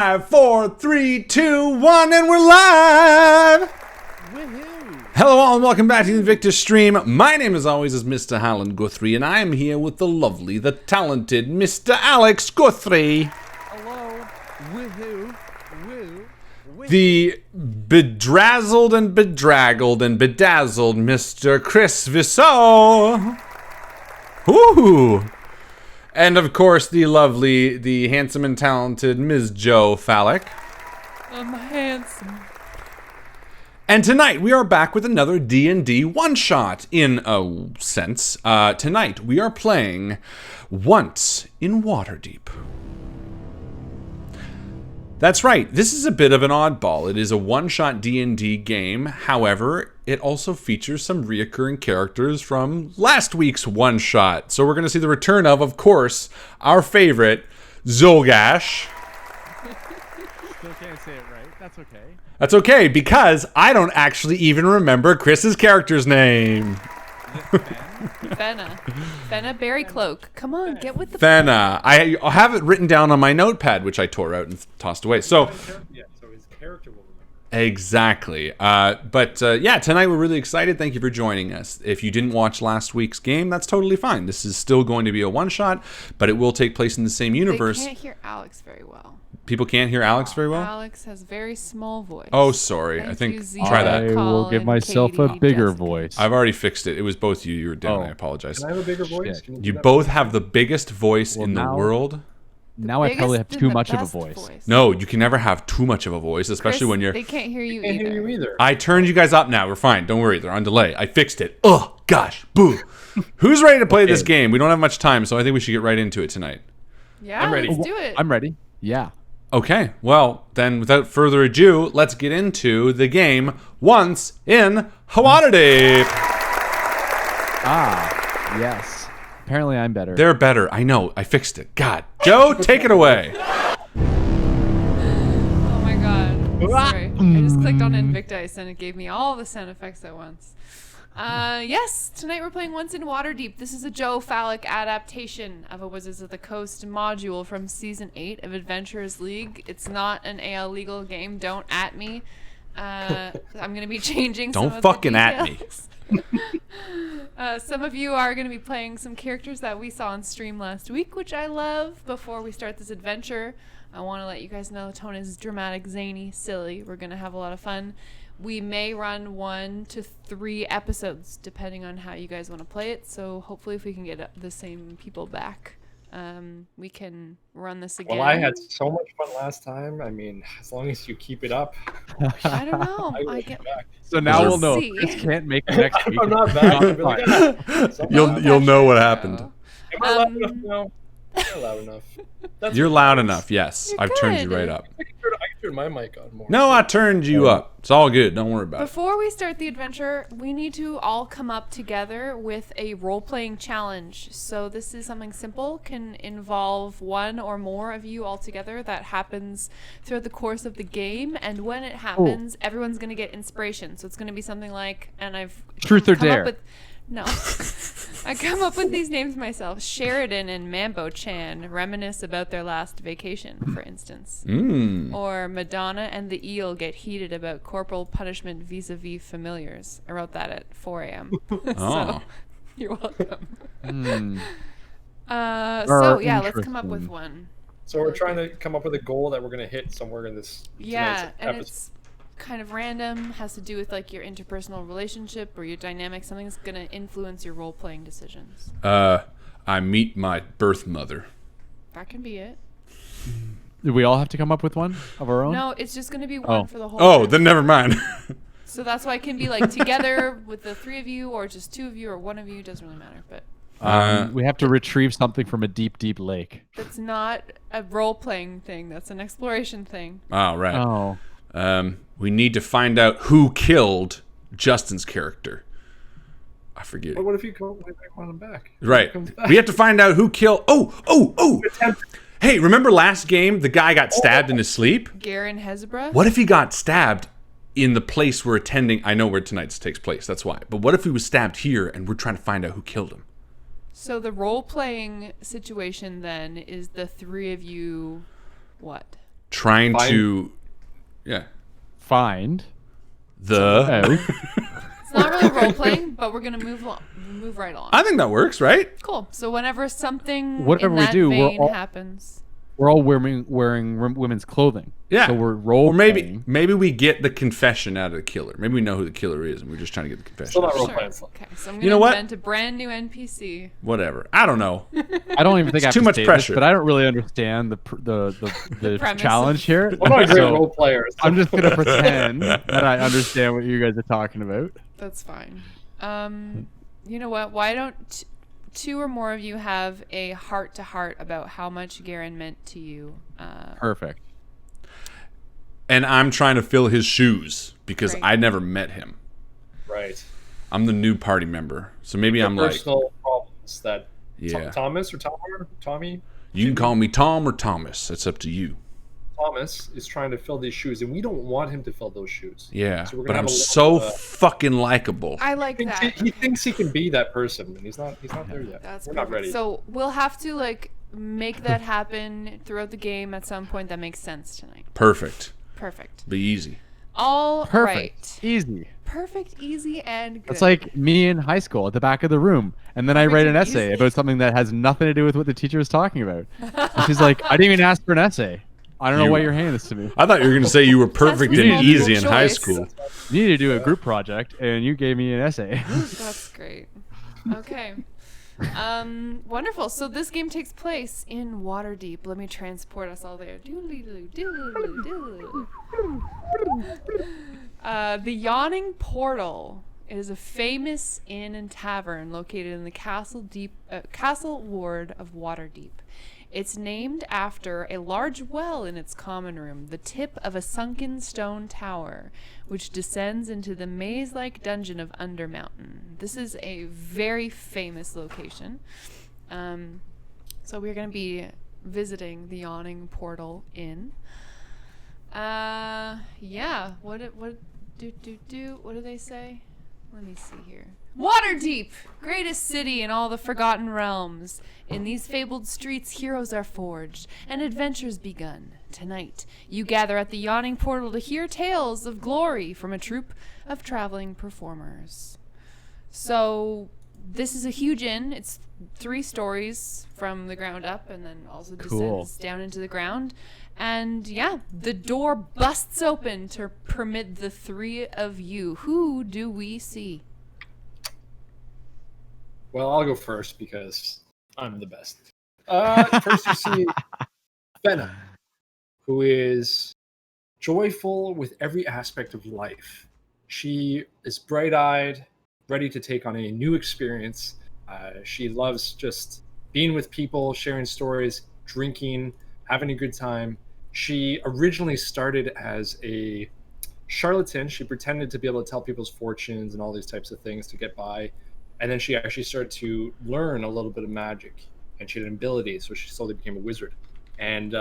5, 4, 3, 2, 1, and we're live! Woohoo! Hello all and welcome back to the Invictus stream. My name as always is Mr. Harlan Guthrie, and I am here with the lovely, the talented Mr. Alex Guthrie. Hello. Woohoo. Woo. Woo. The bedrazzled and bedraggled and bedazzled Mr. Chris Viseau. Ooh! And of course, the lovely, the handsome and talented Ms. Jo Fallak. I'm handsome. And tonight we are back with another D&D one-shot, in a sense. Tonight we are playing Once in Waterdeep. That's right, this is a bit of an oddball. It is a one-shot D&D game. However, it also features some reoccurring characters from last week's one-shot. So we're going to see the return of course, our favorite, Zolgash. Still can't say it right. That's okay. That's okay, because I don't actually even remember Chris's character's name. Fenna Berry Cloak. Come on, get with the Fenna. I have it written down on my notepad, which I tore out and tossed away. So, yeah, so his character will remember. exactly. Yeah, tonight we're really excited. Thank you for joining us. If you didn't watch last week's game, that's totally fine. This is still going to be a one-shot, but it will take place in the same universe. They can't hear Alex very well. People can't hear Alex very well? Alex has very small voice. Oh, sorry. Thank I think you, Z. try that. I will give myself a Katie, bigger Jessica. voice. I've already fixed it. It was both you were down. Oh. I apologize. Can I have a bigger voice? Shit. Can do You that? both have the biggest voice Well, in the now- world. Now I probably have Biggest too and the much of a best voice. No, you can never have too much of a voice, especially Chris, when you're... They can't hear you I can't either. hear you either. I turned you guys up now. We're fine. Don't worry. They're on delay. I fixed it. Oh, gosh. Boo. Who's ready to play this game? We don't have much time, so I think we should get right into it tonight. Yeah, I'm ready. let's do it. I'm ready. Yeah. Okay. Well, then without further ado, let's get into the game Once in Waterdeep. Ah, yes. Apparently I'm better. They're better. I know. I fixed it. God. Joe, take it away. Oh my god. Sorry. I just clicked on INVICTUS and it gave me all the sound effects at once. Yes, tonight we're playing Once in Waterdeep. This is a Joe Fallak adaptation of a Wizards of the Coast module from Season 8 of Adventurers League. It's not an AL legal game. Don't at me. I'm going to be changing some Don't of fucking the at me. details. Some of you are going to be playing some characters that we saw on stream last week, which I love. Before we start this adventure, I want to let you guys know the tone is dramatic, zany, silly. We're going to have a lot of fun. We may run 1 to 3 episodes, depending on how you guys want to play it. So hopefully if we can get the same people back, we can run this again. Well, I had so much fun last time. I mean, as long as you keep it up. I don't know. I will I be get. back. So now We'll we'll know. see. Chris can't make it next week. I'm not back. I'll be like, "Ah, You'll know what happened. Am I loud enough now? Am I loud enough? That's You're what loud matters. enough. Yes. You're I've turned you good. right up. I can turn my mic on more. No, I turned you up. It's all good. Don't worry about it. Before we start the adventure, we need to all come up together with a role-playing challenge. So this is something simple, can involve one or more of you all together. That happens throughout the course of the game, and when it happens, everyone's going to get inspiration. So it's going to be something like, and I've Truth or come up dare. with, no, I come up with these names myself. Sheridan and Mambo-chan reminisce about their last vacation, for instance. Or Madonna and the Eel get heated about corporal punishment vis-a-vis familiars. I wrote that at 4 a.m. Oh. So, you're welcome. Are So, yeah, let's come up with interesting. one. So we're trying to come up with a goal that we're going to hit somewhere in this Yeah, tonight's and episode. it's kind of random, has to do with like your interpersonal relationship or your dynamic. Something's going to influence your role-playing decisions. I meet my birth mother. That can be it. Do we all have to come up with one of our own? No, it's just going to be one Oh. for the whole Oh, group. then never mind. So that's why it can be like together with the 3 of you, or just 2 of you, or 1 of you. Doesn't really matter. But We have to retrieve something from a deep, deep lake. that's not a role-playing thing. That's an exploration thing. Oh, right. Oh. We need to find out who killed Justin's character. I forget. But what if you want him back? Right. Comes back. We have to find out who killed. Oh! Hey, remember last game? The guy got stabbed in his sleep? Garen Hezebra. What if he got stabbed in the place we're attending? I know where tonight's takes place. That's why. But what if he was stabbed here and we're trying to find out who killed him? So the role-playing situation then is the 3 of you. What? trying Find- to, yeah, Find. the. It's not really role playing, but we're gonna move right along. I think that works, right? Cool. So whenever something Whatever in we that do, we're vein all- happens, We're all wearing women's clothing. Yeah. So we're role Or maybe playing. we get the confession out of the killer. Maybe we know who the killer is, and we're just trying to get the confession. Still not out. role sure. playing. Okay, so I'm gonna You know what? invent a brand new NPC. Whatever. I don't know. I don't even think I have too to much say pressure. This, but I don't really understand the premise. challenge here. I'm not a great So role player. so- I'm just gonna pretend that I understand what you guys are talking about. That's fine. You know what? Why don't two or more of you have a heart-to-heart about how much Garen meant to you? Perfect. And I'm trying to fill his shoes because Great. I never met him. Right. I'm the new party member. So maybe I'm like, Personal problems that yeah. Thomas or Tommy You can call me Tom or Thomas. It's up to you. Thomas is trying to fill these shoes, and we don't want him to fill those shoes. Yeah. So we're But gonna I'm have a so little, fucking likable. I like that. He thinks he can be that person, and he's not there yet. That's We're perfect. not ready. So we'll have to like make that happen throughout the game at some point that makes sense tonight. Perfect. Perfect. Be easy. All Perfect. right. Easy. Perfect, easy, and good. It's like me in high school at the back of the room, and then I Perfect write an and essay easy. about something that has nothing to do with what the teacher was talking about. And she's like, I didn't even ask for an essay. I don't know You- why you're handing this to me. I thought you were going to say you were perfect That's and multiple easy in high choice. school. You need to do a group project, and you gave me an essay. That's great. Okay. Wonderful. So this game takes place in Waterdeep. Let me transport us all there. The Yawning Portal is a famous inn and tavern located in the castle ward of Waterdeep. It's named after a large well in its common room, the tip of a sunken stone tower, which descends into the maze-like dungeon of Undermountain. This is a very famous location. So we're going to be visiting the Yawning Portal Inn. Yeah. What do they say? Let me see here. Waterdeep, greatest city in all the Forgotten Realms. In these fabled streets, heroes are forged and adventures begun. Tonight, you gather at the Yawning Portal to hear tales of glory from a troupe of traveling performers. So, this is a huge inn. It's 3 stories from the ground up and then also Cool. descends down into the ground. And yeah, the door busts open to permit the 3 of you. Who do we see? Well, I'll go first because I'm the best. First, you see Fenna, who is joyful with every aspect of life. She is bright-eyed, ready to take on a new experience. She loves just being with people, sharing stories, drinking, having a good time. She originally started as a charlatan. She pretended to be able to tell people's fortunes and all these types of things to get by. And then she actually started to learn a little bit of magic, and she had an ability, so she slowly became a wizard. And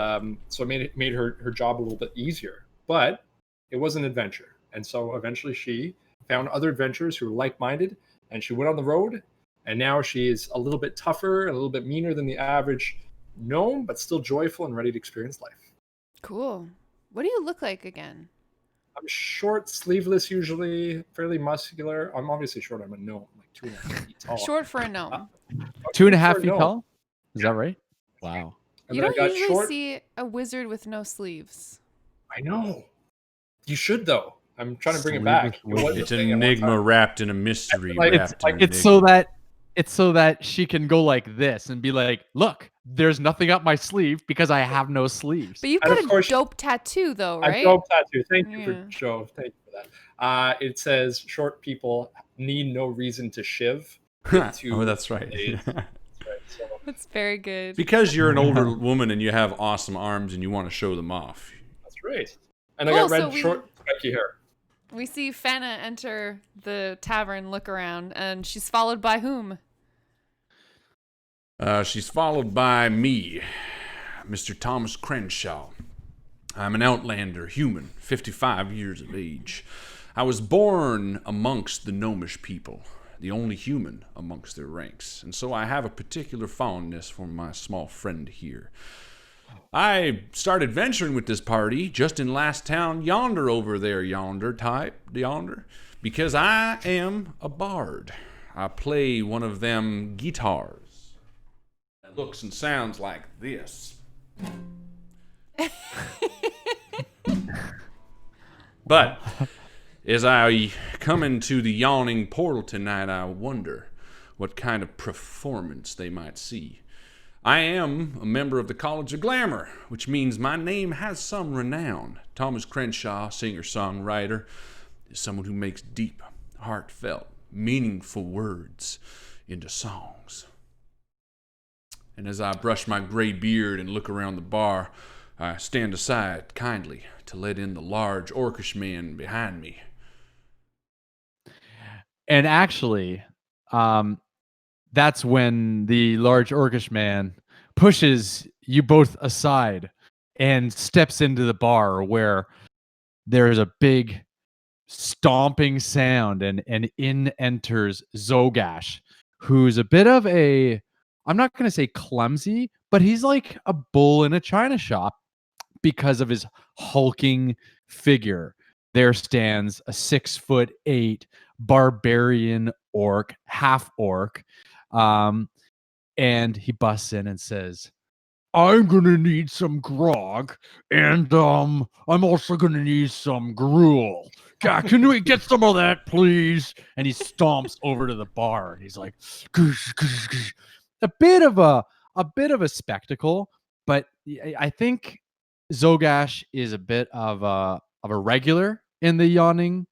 so it made her job a little bit easier. But it was an adventure. And so eventually she found other adventurers who were like-minded, and she went on the road. And now she is a little bit tougher, a little bit meaner than the average gnome, but still joyful and ready to experience life. Cool. What do you look like again? I'm short, sleeveless usually, fairly muscular. I'm obviously short. I'm a gnome, like 2.5 feet tall. Short for a gnome. 2.5 For a feet gnome. tall? Is that right? Wow. And You then I don't got usually short. see a wizard with no sleeves. I know. You should though. I'm trying to bring it Sleeveless back. It was a It's an thing at one enigma time. wrapped in a mystery. Like- wrapped in an It's so enigma. that she can go like this and be like, look, there's nothing up my sleeve because I have no sleeves. But you've And got of a course- dope tattoo, though, A right? dope tattoo. Thank you Yeah. for Joe. Thank you for that. It says short people need no reason to shiv. Oh, that's right. Right, so That's very good. Because you're an older woman and you have awesome arms and you want to show them off. that's right. And I Cool, got red so we- short spiky hair. We see Fenna enter the tavern, look around, and she's followed by whom? She's followed by me, Mr. Thomas Crenshaw. I'm an outlander, human, 55 years of age. I was born amongst the gnomish people, the only human amongst their ranks, and so I have a particular fondness for my small friend here. I started venturing with this party just in last town yonder over there, yonder, because I am a bard. I play one of them guitars that looks and sounds like this. But as I come into the Yawning portal tonight, I wonder what kind of performance they might see. I am a member of the College of Glamour, which means my name has some renown. Thomas Crenshaw, singer-songwriter, is someone who makes deep, heartfelt, meaningful words into songs. And as I brush my gray beard and look around the bar, I stand aside kindly to let in the large orcish man behind me. And actually, that's when the large orcish man pushes you both aside and steps into the bar where there's a big stomping sound and in enters Zogash, who's a bit of a, I'm not going to say clumsy, but he's like a bull in a china shop because of his hulking figure. There stands a 6'8" barbarian orc, half orc, and he busts in and says, "I'm gonna need some grog, and I'm also gonna need some gruel. Can we get some of that, please?" And he stomps over to the bar, and he's like, "Goosh, goosh, goosh." a bit of a spectacle, but I think Zogash is a bit of a regular in the Yawning.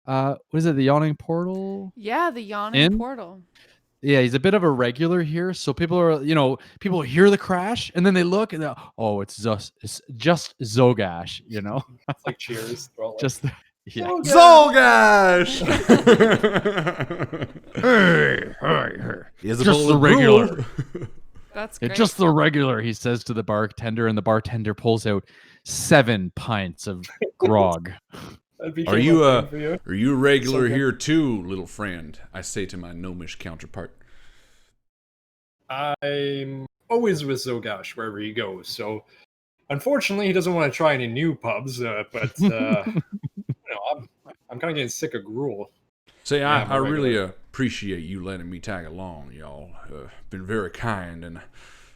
What is it? The Yawning portal? Yeah, the Yawning In? portal. Yeah, he's a bit of a regular here. So people hear the crash and then they look and oh, it's just Zogash, It's like Cheers. They're all like, just yeah. Zolgash! Hey, Is just the regular. That's great. Just the regular, he says to the bartender, and the bartender pulls out 7 pints of grog. Are you a for regular So good. here too, little friend? I say to my gnomish counterpart. I'm always with Zogash wherever he goes. So, unfortunately, he doesn't want to try any new pubs. But I'm kind of getting sick of gruel. Say, Yeah, I I'm a really regular. appreciate you letting me tag along, y'all. Been very kind, and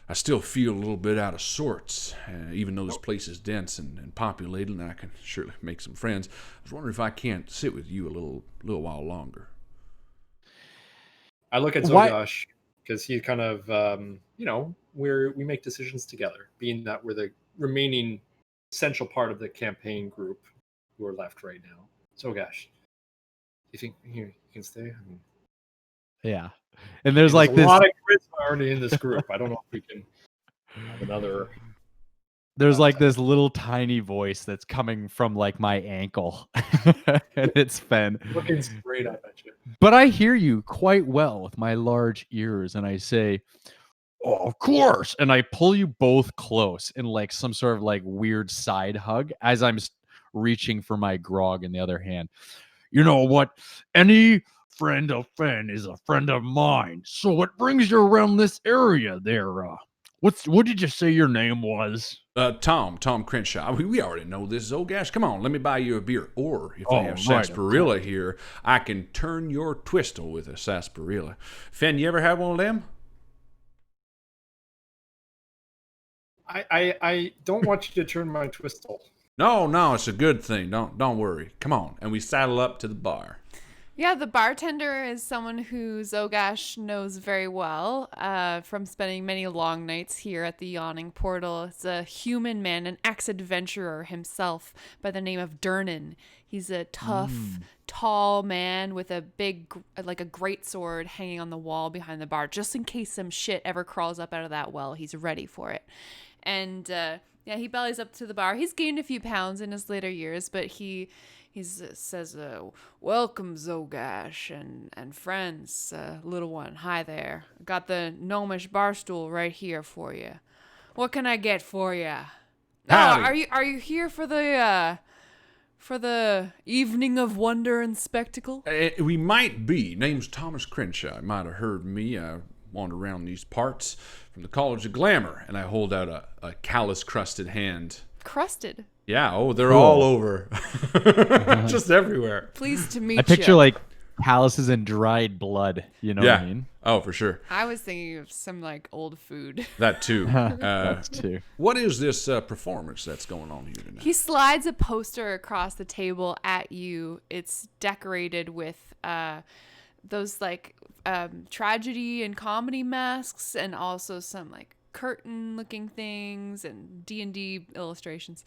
I still feel a little bit out of sorts, even though this place is dense and populated, and I can surely make some friends. I was wondering if I can't sit with you a little while longer. I look at Why- Zogash because he kind of, we make decisions together, being that we're the remaining essential part of the campaign group who are left right now. Zogash, you think you can stay? I mean, Yeah. And there's there's like a this lot of charisma already in this group. I don't know if we can have another. there's like this little tiny voice that's coming from like my ankle. And it's Fen. Looking straight up at you. But I hear you quite well with my large ears, and I say, "Oh, of course." And I pull you both close in like some sort of like weird side hug as I'm reaching for my grog in the other hand. You know what? Any friend of Fen is a friend of mine. So what brings you around this area there? What did you say your name was? Tom Crenshaw. We already know this, Zogash. Come on, let me buy you a beer. Or if I have Right, of sarsaparilla course. here, I can turn your twistle with a sarsaparilla. Fen, you ever have one of them? I don't want you to turn my twistle. No, it's a good thing. Don't worry. Come on, and we saddle up to the bar. Yeah, the bartender is someone who Zogash knows very well from spending many long nights here at the Yawning Portal. It's a human man, an ex-adventurer himself by the name of Durnan. He's a tough, tall man with a big, like a greatsword hanging on the wall behind the bar, just in case some shit ever crawls up out of that well. He's ready for it. And yeah, he bellies up to the bar. He's gained a few pounds in his later years, but he says, "Welcome, Zogash and friends, little one. Hi there. Got the gnomish bar stool right here for you. What can I get for you? Howdy. Are you here for the evening of wonder and spectacle?" We might be. Name's Thomas Crenshaw. You might have heard me. wander around these parts from the College of Glamour. And I hold out a callus-crusted hand. Crusted. Yeah, oh, they're Cool. all over. Just everywhere. Pleased to meet I picture you. like calluses and dried blood. You know what I mean? Oh, for sure. I was thinking of some like old food. That too. That's too. What is this performance that's going on here tonight? He slides a poster across the table at you. It's decorated with those like tragedy and comedy masks, and also some like curtain looking things and D&D illustrations.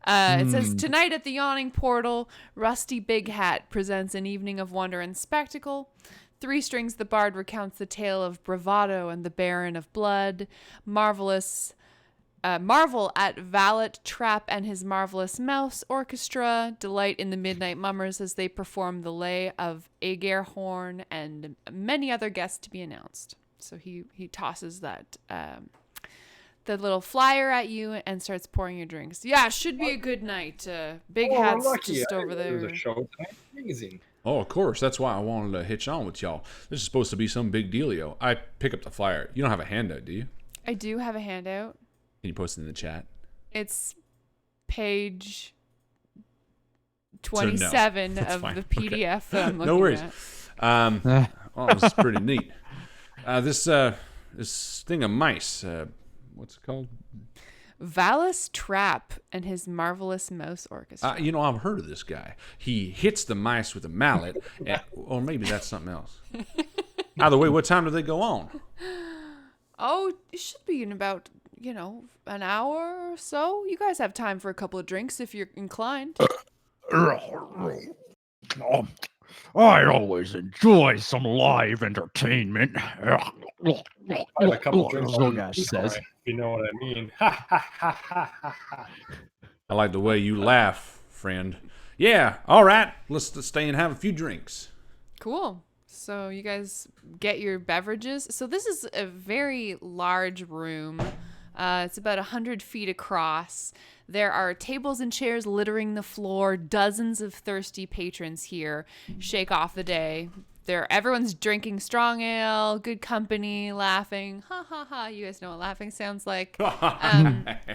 It says, tonight at the Yawning portal, Rusty Big Hat presents an evening of wonder and spectacle. Three Strings the Bard recounts the tale of bravado and the Baron of Blood. Marvel at Valet Trap and his marvelous mouse orchestra. Delight in the Midnight Mummers as they perform the lay of Agerhorn, and many other guests to be announced. So he tosses that the little flyer at you and starts pouring your drinks. Yeah, should be a good night. Big Hat's just over there. There's a show tonight. Amazing. Oh, of course. That's why I wanted to hitch on with y'all. This is supposed to be some big dealio. I pick up the flyer. You don't have a handout, do you? I do have a handout. Can you post it in the chat? It's page 27 That's of fine. the PDF that I'm looking No worries. at. Oh, this is pretty neat. This thing of mice. What's it called? Valis Trap and his marvelous mouse orchestra. I've heard of this guy. He hits the mice with a mallet, or maybe that's something else. Either way, what time do they go on? Oh, it should be in about, an hour or so. You guys have time for a couple of drinks if you're inclined. I always enjoy some live entertainment. I have a couple drinks. Zogash says. If you know what I mean. I like the way you laugh, friend. Yeah, all right. Let's stay and have a few drinks. Cool. So you guys get your beverages. So this is a very large room. It's about 100 feet across. There are tables and chairs littering the floor. Dozens of thirsty patrons here. Shake off the day. Everyone's drinking strong ale, good company, laughing. Ha ha ha. You guys know what laughing sounds like.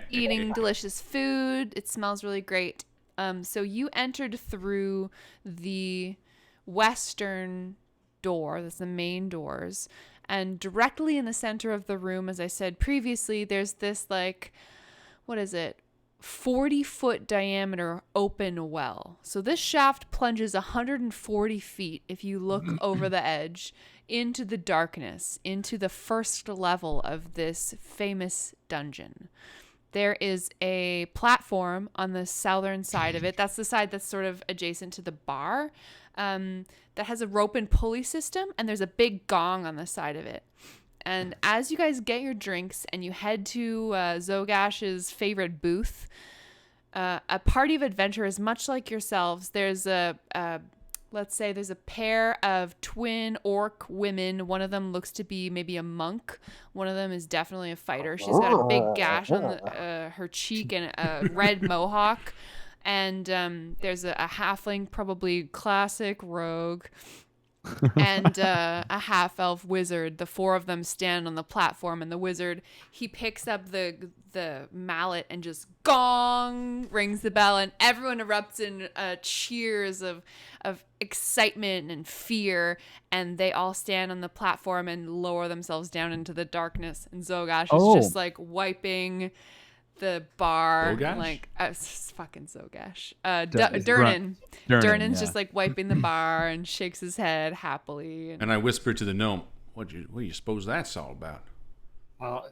Eating delicious food. It smells really great. So you entered through the western door. That's the main doors. And directly in the center of the room, as I said previously, there's this 40-foot diameter open well. So this shaft plunges 140 feet if you look over the edge into the darkness, into the first level of this famous dungeon. There is a platform on the southern side of it. That's the side that's sort of adjacent to the bar. That has a rope and pulley system, and there's a big gong on the side of it. And as you guys get your drinks and you head to Zogash's favorite booth, a party of adventurers, much like yourselves, there's let's say there's a pair of twin orc women. One of them looks to be maybe a monk. One of them is definitely a fighter. She's got a big gash on her cheek and a red mohawk. And there's a halfling, probably classic rogue, and a half-elf wizard. The four of them stand on the platform, and the wizard, he picks up the mallet and just gong, rings the bell, and everyone erupts in cheers of excitement and fear, and they all stand on the platform and lower themselves down into the darkness. And Zogash is just wiping the bar, it's fucking Zogash. Durnan's just wiping the bar and shakes his head happily. And I whisper to the gnome, what do you suppose that's all about?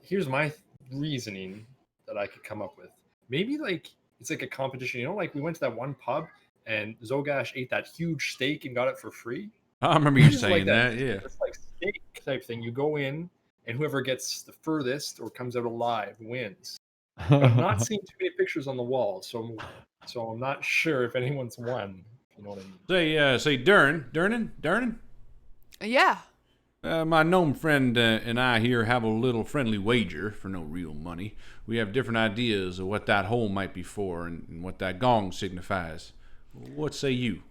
Here's my reasoning that I could come up with. Maybe it's like a competition. We went to that one pub and Zogash ate that huge steak and got it for free. I remember you saying that. Yeah. It's like steak type thing. You go in and whoever gets the furthest or comes out alive wins. I'm not seeing too many pictures on the wall, so I'm not sure if anyone's won. You know what I mean? Say, Durnan. Yeah. My gnome friend and I here have a little friendly wager for no real money. We have different ideas of what that hole might be for and what that gong signifies. What say you?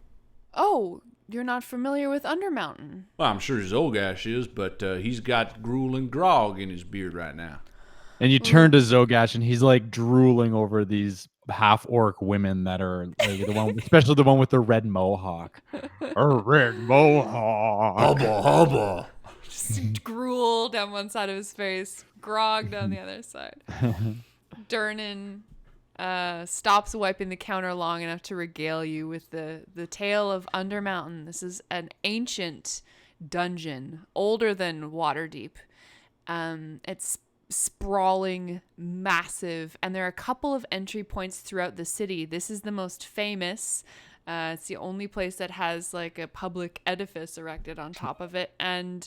Oh, you're not familiar with Undermountain. Well, I'm sure Zogash is, but he's got gruel and grog in his beard right now. And you turn to Zogash, and he's like drooling over these half-orc women that are like the one, especially the one with the red mohawk. A red mohawk. Hubba hubba. Just gruel down one side of his face, grog down the other side. Durnan stops wiping the counter long enough to regale you with the tale of Undermountain. This is an ancient dungeon, older than Waterdeep. It's sprawling, massive, and there are a couple of entry points throughout the city. This is the most famous. It's the only place that has like a public edifice erected on top of it, and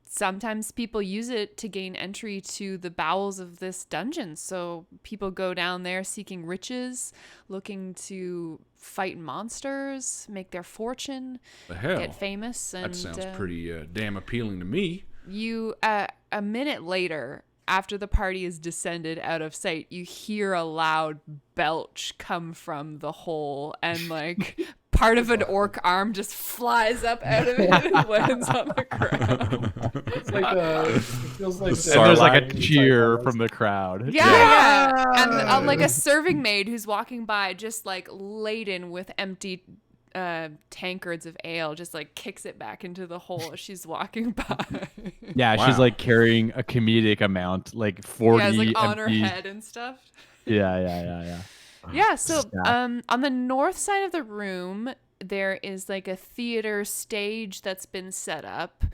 sometimes people use it to gain entry to the bowels of this dungeon. So people go down there seeking riches, looking to fight monsters, make their fortune, The hell? get famous. And That sounds pretty damn appealing to me. you a minute later, after the party is descended out of sight, you hear a loud belch come from the hole, and like part of an orc arm just flies up out of it and lands on the ground. It's like it feels like And there's like a Sarlacc. cheer from the crowd. Yeah. And like a serving maid who's walking by, just like laden with empty tankards of ale, just like kicks it back into the hole as she's walking by. Yeah, she's Wow. like carrying a comedic amount, like 40 Yeah, it's like on her empty- head and stuff. Yeah. Yeah, so Staff. on the north side of the room, there is like a theater stage that's been set up.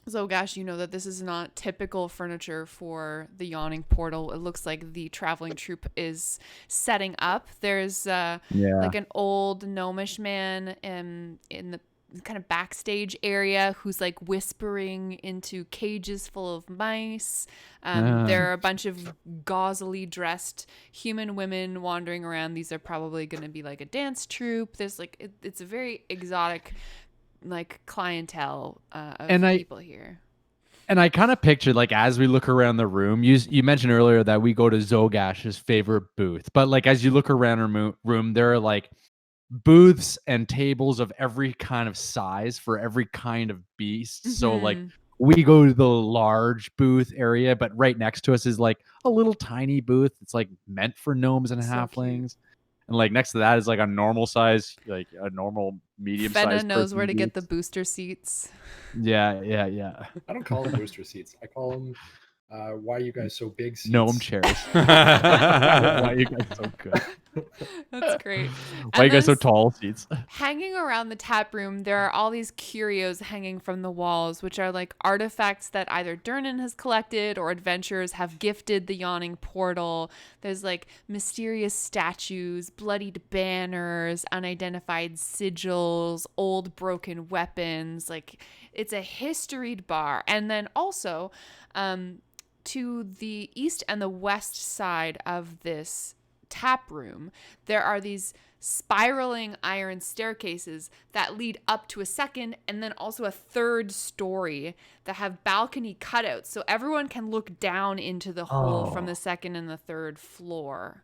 Zogash, you know that this is not typical furniture for the Yawning portal. It looks like the traveling troupe is setting up. There's like an old gnomish man in the kind of backstage area who's like whispering into cages full of mice. There are a bunch of gauzily dressed human women wandering around. These are probably going to be like a dance troupe. There's like it's a very exotic like clientele of people here. And I kind of pictured, like, as we look around the room, you mentioned earlier that we go to Zogash's favorite booth. But, like, as you look around our room, there are, like, booths and tables of every kind of size for every kind of beast. So, like, we go to the large booth area, but right next to us is, like, a little tiny booth. It's, like, meant for gnomes and So halflings. cute. And, like, next to that is, like, a normal size, like, a normal medium size. Fenna knows where to get the booster seats. Yeah. I don't call them booster seats. I call them why are you guys so big seats. Gnome chairs. Why are you guys so good? That's great. Why are you guys so then tall seats? Hanging around the tap room, there are all these curios hanging from the walls, which are like artifacts that either Durnan has collected or adventurers have gifted the Yawning portal. There's like mysterious statues, bloodied banners, unidentified sigils, old broken weapons. Like, it's a historied bar. And then also, to the east and the west side of this tap room, there are these spiraling iron staircases that lead up to a second and then also a third story that have balcony cutouts so everyone can look down into the hole from the second and the third floor.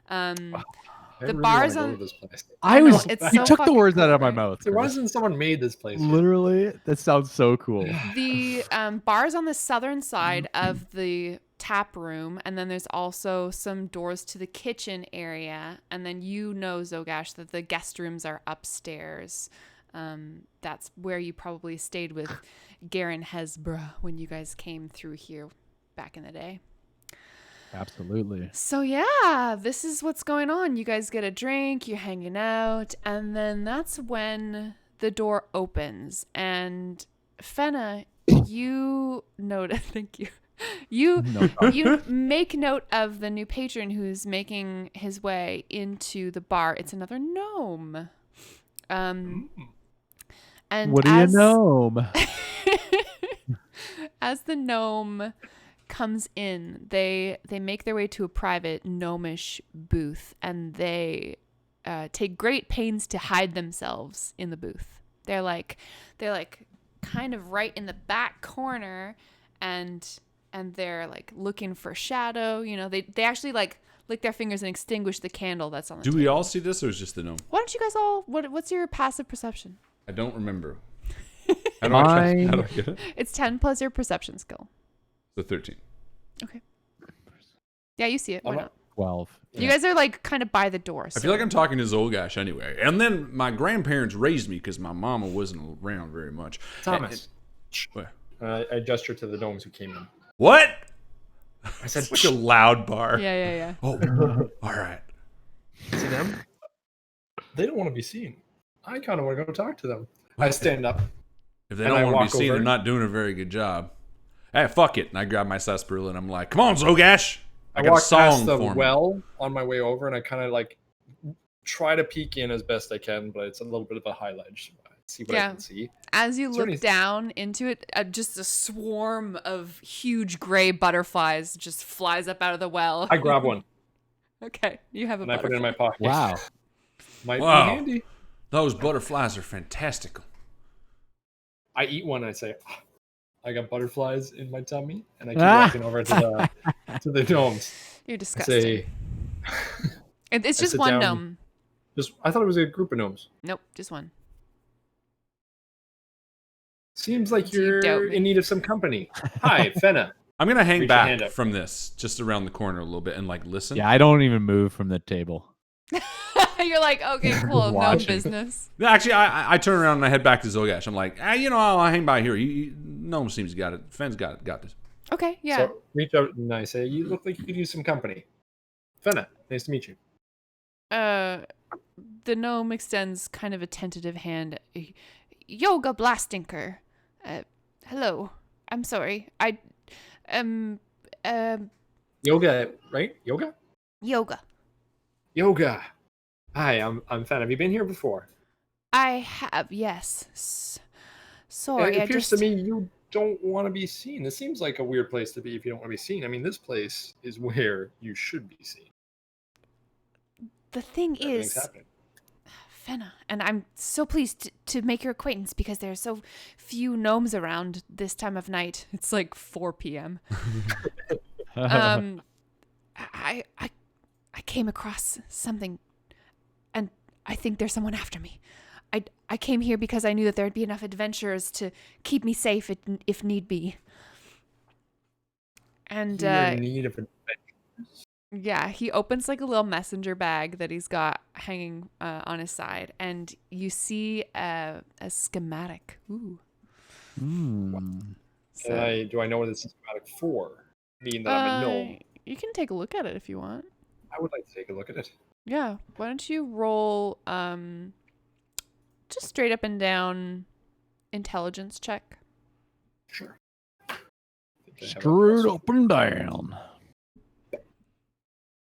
I The really bars wanna go on- to this place. I know, was. it's You so took the fucking words out cool, of my right? mouth. So why Chris. hasn't someone made this place yet? Literally, that sounds so cool. The bars on the southern side of the tap room, and then there's also some doors to the kitchen area, and then Zogash, that the guest rooms are upstairs. That's where you probably stayed with Garen Hesbra when you guys came through here back in the day. Absolutely. So yeah, this is what's going on. You guys get a drink, you're hanging out, and then that's when the door opens. And Fenna, you notice. Thank you. You make note of the new patron who's making his way into the bar. It's another gnome. And What do you know? as the gnome comes in, they make their way to a private gnomish booth, and they take great pains to hide themselves in the booth. They're like kind of right in the back corner, and they're like looking for shadow. You know, they actually like lick their fingers and extinguish the candle that's on the Do table. we all see this, or is just the gnome? Why don't you guys all? What's your passive perception? I don't remember. How do I get it? It's 10 plus your perception skill. The 13. Okay. Yeah, you see it. Why not? 12. You guys are like kind of by the door. I feel like I'm talking to Zolgash anyway. And then my grandparents raised me because my mama wasn't around very much. Thomas. What? I gestured to the gnomes who came in. What? I said, Such a loud bar. Yeah. Oh, all right. See them? They don't want to be seen. I kind of want to go talk to them. I stand up. If they And don't I want to be walk seen, over. they're not doing a very good job. Hey, fuck it. And I grab my sarsaparilla and I'm like, come on, Zogash. I got a walk song past the for me. well on my way over, and I kind of like try to peek in as best I can, but it's a little bit of a high ledge. See what I can see. As you Is there look any- down into it, just a swarm of huge gray butterflies just flies up out of the well. I grab one Okay, you have a and I put it in my butterfly. pocket. Wow. Might Wow. be handy. Those butterflies are fantastical. I eat one and I say, "Ah, I got butterflies in my tummy, and I keep walking over to the gnomes. You're I disgusting. say, It's I just sit one down. gnome. I thought it was a group of gnomes. Nope, just one. Seems like So you doubt you're me. in need of some company. Hi, Fenna. I'm going to hang Reach your hand back up. from this, just around the corner a little bit and like listen. Yeah, I don't even move from the table. You're like, okay, cool, no Watching. business. No, actually, I turn around and I head back to Zogash. I'm like, I'll hang by here. Gnome seems got it. Fenn's got this. Okay, yeah. So reach out and I say, you look like you could use some company. Fenna, nice to meet you. The gnome extends kind of a tentative hand. Yoga Blastinker. Hello. I'm sorry. Yoga, right? Yoga? Yoga. Yoga. Hi, I'm Fenna. Have you been here before? I have, yes. Sorry, It I appears just... to me you don't want to be seen. This seems like a weird place to be if you don't want to be seen. I mean, this place is where you should be seen. The thing Everything's is, happening. Fenna, and I'm so pleased to make your acquaintance because there are so few gnomes around this time of night. It's like 4 p.m. I came across something, and I think there's someone after me. I came here because I knew that there'd be enough adventurers to keep me safe if need be. And You're in need of adventure. yeah, he opens like a little messenger bag that he's got hanging on his side, and you see a schematic. Ooh. So, Do I know what this is schematic for? Being that I'm a gnome, you can take a look at it if you want. I would like to take a look at it. Yeah. Why don't you roll just straight up and down intelligence check? Sure. I think I have a Straight plus up and down.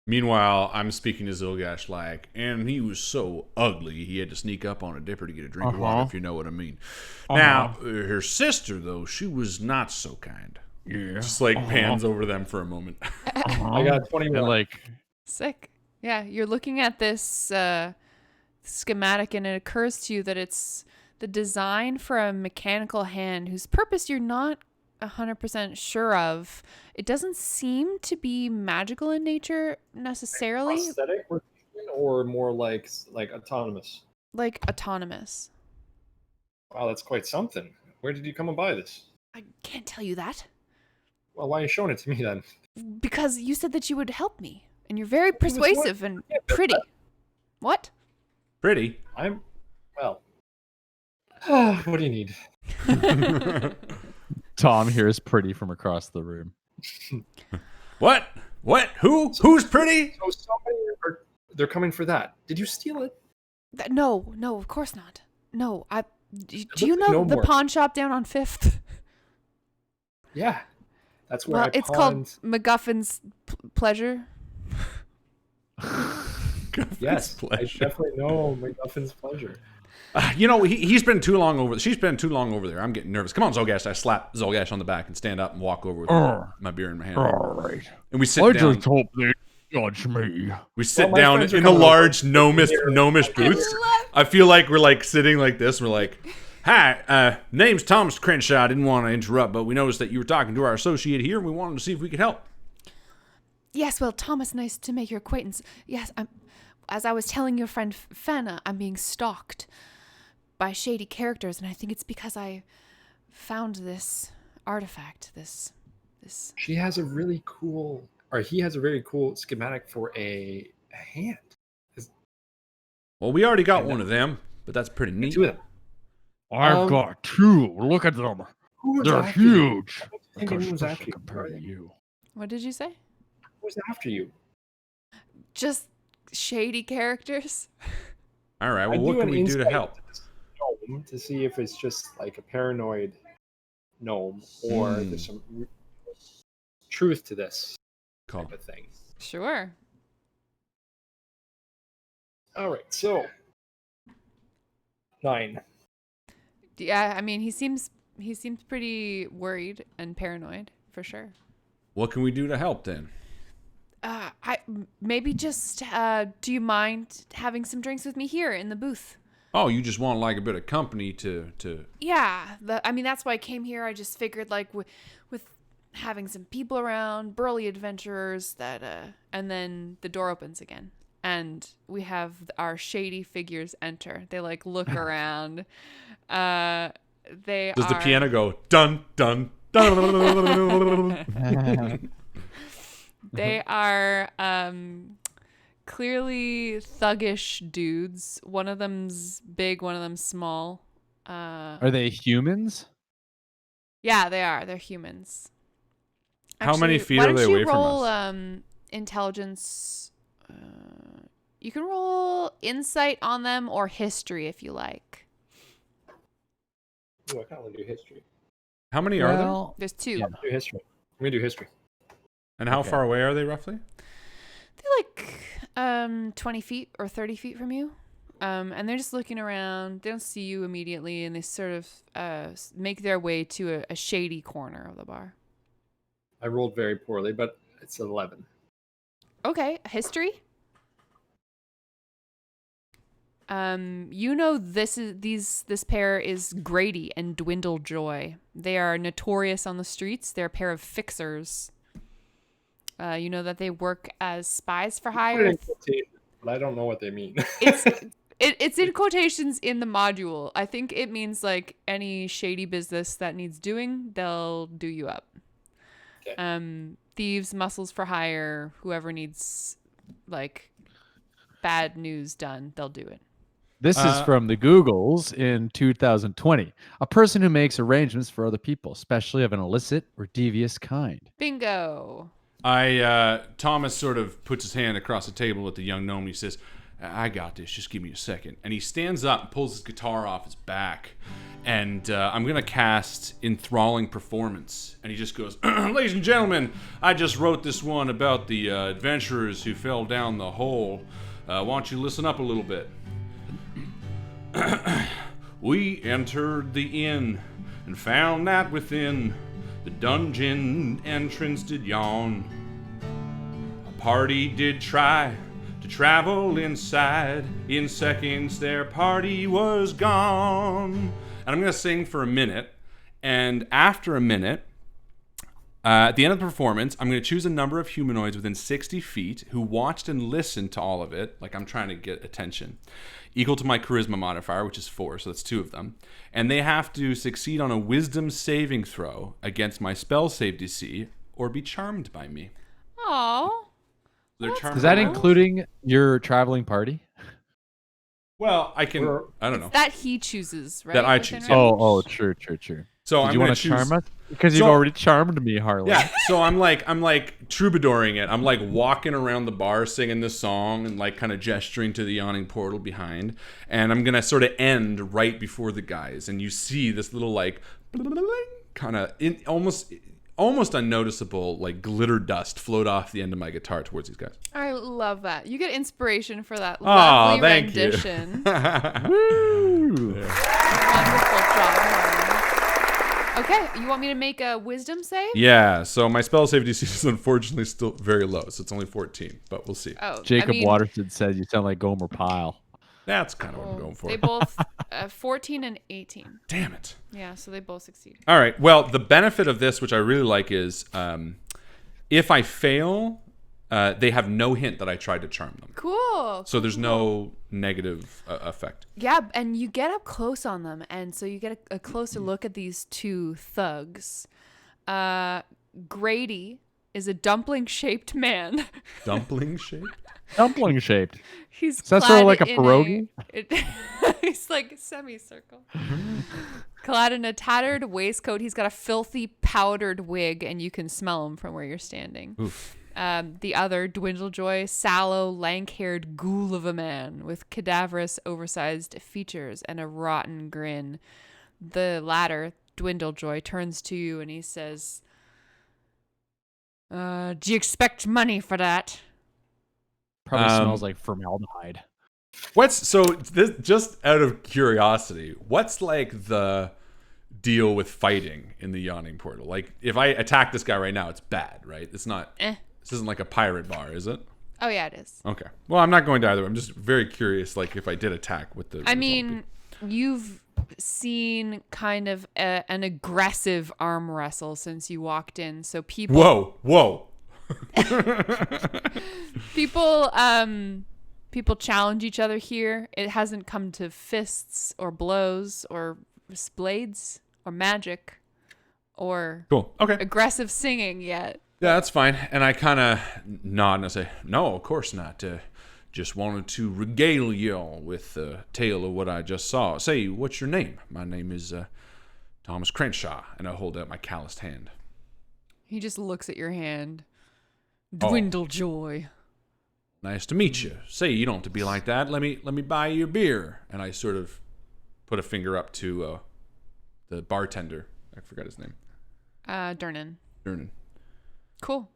Meanwhile, I'm speaking to Zilgash like, and he was so ugly, he had to sneak up on a dipper to get a drink of water, if you know what I mean. Now, her sister, though, she was not so kind. Yeah. Just like pans over them for a moment. I got 21. And like, Sick. Yeah, you're looking at this schematic, and it occurs to you that it's the design for a mechanical hand whose purpose you're not 100% sure of. It doesn't seem to be magical in nature necessarily, Prosthetic or more like autonomous? like autonomous. Wow, that's quite something. Where did you come and buy this? I can't tell you that Well, why are you showing it to me then? because you said that you would help me, and you're very was persuasive and Yeah, but pretty. What? Pretty. Well. What do you need? Tom hears pretty from across the room. What? What? Who? Who's pretty? So somebody they're coming for that. Did you steal it? No, of course not. No, do looks you like know no the more. pawn shop down on 5th? Yeah. That's where Well, I it's called pawned. MacGuffin's Pleasure. Yes, I pleasure. definitely know MacGuffin's pleasure. He's been too long over. She's been too long over there. I'm getting nervous. Come on, Zolgash. I slap Zolgash on the back and stand up and walk over with my beer in my hand. All right. And we sit I down. just hope they judge me. We sit my down friends are in the coming large gnomish booths. love- I feel like we're like sitting like this. We're like, "Hi, name's Thomas Crenshaw. I didn't want to interrupt, but we noticed that you were talking to our associate here, and we wanted to see if we could help." Yes, well, Thomas, nice to make your acquaintance. Yes, as I was telling your friend Fenna, I'm being stalked by shady characters, and I think it's because I found this artifact, this... She has a really cool, or he has a very cool schematic for a hand. Well, we already got one of them, but that's pretty neat. Two of them. I've got two. Look at them. Who was They're after you? huge. I think who was after Especially you? compared to you. What did you say? Who was after you? Just shady characters? All right, I well, what can we do to insight help? this gnome to see if it's just like a paranoid gnome or there's some truth to this Cool. type of thing. Sure. All right, so 9. Yeah, I mean, he seems pretty worried and paranoid, for sure. What can we do to help then? Maybe just, do you mind having some drinks with me here in the booth? Oh, you just want like a bit of company to... Yeah, I mean, that's why I came here. I just figured, like, with having some people around, burly adventurers, that, and then the door opens again. And we have our shady figures enter. They, like, look around. Does the piano go, dun, dun, dun? They are clearly thuggish dudes. One of them's big, one of them's small. Are they humans? Yeah, they are. They're humans. How many feet why are they don't you away from roll, us? Intelligence. You can roll insight on them or history if you like. Ooh, I kind of want to do history. How many are there? There's 2. Yeah. Do history. I'm gonna do history. And how far away are they roughly? They're like 20 feet or 30 feet from you. And they're just looking around. They don't see you immediately, and they sort of make their way to a shady corner of the bar. I rolled very poorly, but it's 11. Okay, history. You know this pair is Grady and Dwindle Joy. They are notorious on the streets. They're a pair of fixers. You know that they work as spies for Put it hire. in quotation, but I don't know what they mean. It's in quotations in the module. I think it means like any shady business that needs doing, they'll do you up. Okay. Thieves, muscles for hire, whoever needs like bad news done, they'll do it. This is from the Googles in 2020. A person who makes arrangements for other people, especially of an illicit or devious kind. Bingo. Thomas sort of puts his hand across the table at the young gnome. He says, I got this. Just give me a second. And he stands up and pulls his guitar off his back. And I'm going to cast Enthralling Performance. And he just goes, Ladies and gentlemen, I just wrote this one about the adventurers who fell down the hole. Why don't you listen up a little bit? We entered the inn and found that within the dungeon entrance did yawn. A party did try to travel inside. In seconds their party was gone. And I'm going to sing for a minute. And after a minute, at the end of the performance, I'm going to choose a number of humanoids within 60 feet who watched and listened to all of it, like I'm trying to get attention, equal to my charisma modifier, which is 4, so that's 2 of them. And they have to succeed on a wisdom saving throw against my spell save DC or be charmed by me. Aww. They're charmed Is that by me. including your traveling party? Well, I don't know. That he chooses, right? That I Within choose, our- yeah. Oh, true. So Did I'm you going want to to choose. charm us? Because you've So- already charmed me, Harlan. Yeah, so I'm like troubadouring it. I'm like walking around the bar singing this song and like kind of gesturing to the yawning portal behind. And I'm going to sort of end right before the guys. And you see this little like kind of almost unnoticeable like glitter dust float off the end of my guitar towards these guys. I love that. You get inspiration for that Aw, lovely thank you. rendition. Woo! Wonderful job, Harlan. Okay, you want me to make a wisdom save? Yeah, so my spell save DC is unfortunately still very low, so it's only 14, but we'll see. Oh, Jacob I mean, Waterston said you sound like Gomer Pyle. That's kind of what I'm going for. They both 14 and 18. Damn it. Yeah, so they both succeed. All right. Well, the benefit of this, which I really like, is if I fail, They have no hint that I tried to charm them. Cool. So there's no negative effect. Yeah, and you get up close on them, and so you get a closer look at these two thugs. Grady is a dumpling-shaped man. Dumpling shaped? Dumpling shaped. He's Is that clad sort of like a in pierogi? He's like a semicircle. Clad in a tattered waistcoat. He's got a filthy powdered wig, and you can smell him from where you're standing. Oof. The other, Dwindlejoy, sallow, lank-haired ghoul of a man with cadaverous, oversized features and a rotten grin. The latter, Dwindlejoy, turns to you and he says, do you expect money for that? Probably smells like formaldehyde. Just out of curiosity, what's like the deal with fighting in the Yawning portal? Like, if I attack this guy right now, it's bad, right? It's not. This isn't like a pirate bar, is it? Oh yeah, it is. Okay. Well, I'm not going to either. I'm just very curious, like if I did attack with the. I mean, you've seen kind of an aggressive arm wrestle since you walked in, so people. Whoa. People challenge each other here. It hasn't come to fists or blows or blades or magic or Cool. Okay. aggressive singing yet. Yeah, that's fine. And I kind of nod and I say, no, of course not. Just wanted to regale y'all with the tale of what I just saw. Say, what's your name? My name is Thomas Crenshaw. And I hold out my calloused hand. He just looks at your hand. Dwindlejoy. Nice to meet you. Say, you don't have to be like that. Let me buy you a beer. And I sort of put a finger up to the bartender. I forgot his name. Durnan. Durnan. Cool.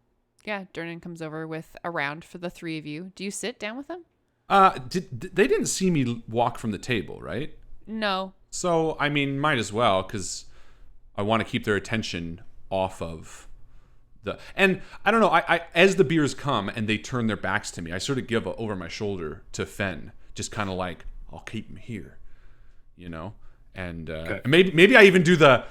Yeah, Durnan comes over with a round for the three of you. Do you sit down with them? They didn't see me walk from the table, right? No. So, I mean, might as well, because I want to keep their attention off of and I don't know, I as the beers come and they turn their backs to me, I sort of give over my shoulder to Fen, just kind of like, I'll keep him here, you know? And Okay. maybe I even do the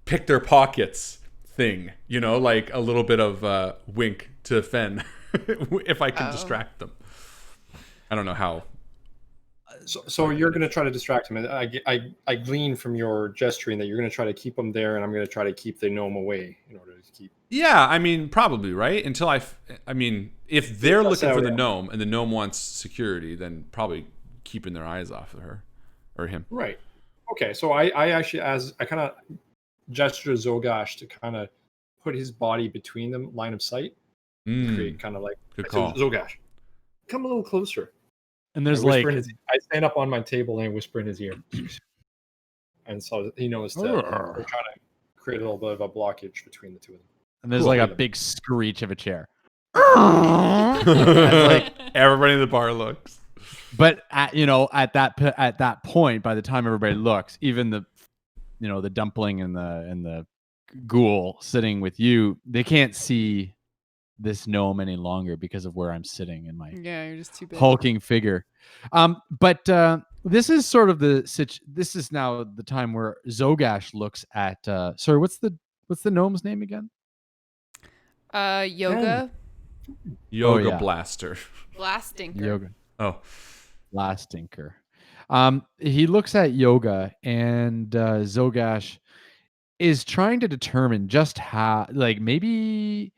pick their pockets thing, you know, like a little bit of wink to Fen if I can distract them. I don't know how. So you're going to try to distract him. I glean from your gesturing that you're going to try to keep him there, and I'm going to try to keep the gnome away in order to keep. Yeah, I mean, probably, right? Until I mean, if they're looking for the yeah. gnome and the gnome wants security, then probably keeping their eyes off of her or him. Right. Okay. So I actually, as I kind of gesture to Zogash to kind of put his body between them, line of sight, create kind of like Good call. Zogash, come a little closer. And there's I whisper like in I stand up on my table and I whisper in his ear, and so he knows that we're trying to create a little bit of a blockage between the two of them. and there's Cool, like a rhythm. big screech of a chair. Like everybody in the bar looks. But at that point, by the time everybody looks, even the dumpling and the ghoul sitting with you, they can't see this gnome any longer because of where I'm sitting in my Yeah, you're just too big. hulking figure. But this is sort of this is now the time where Zogash looks at sorry, what's the gnome's name again? Yoga. Yoga yeah. Blaster. Blastinker. Yoga. Oh. Last stinker. He looks at Yoga, and Zogash is trying to determine just how, like, maybe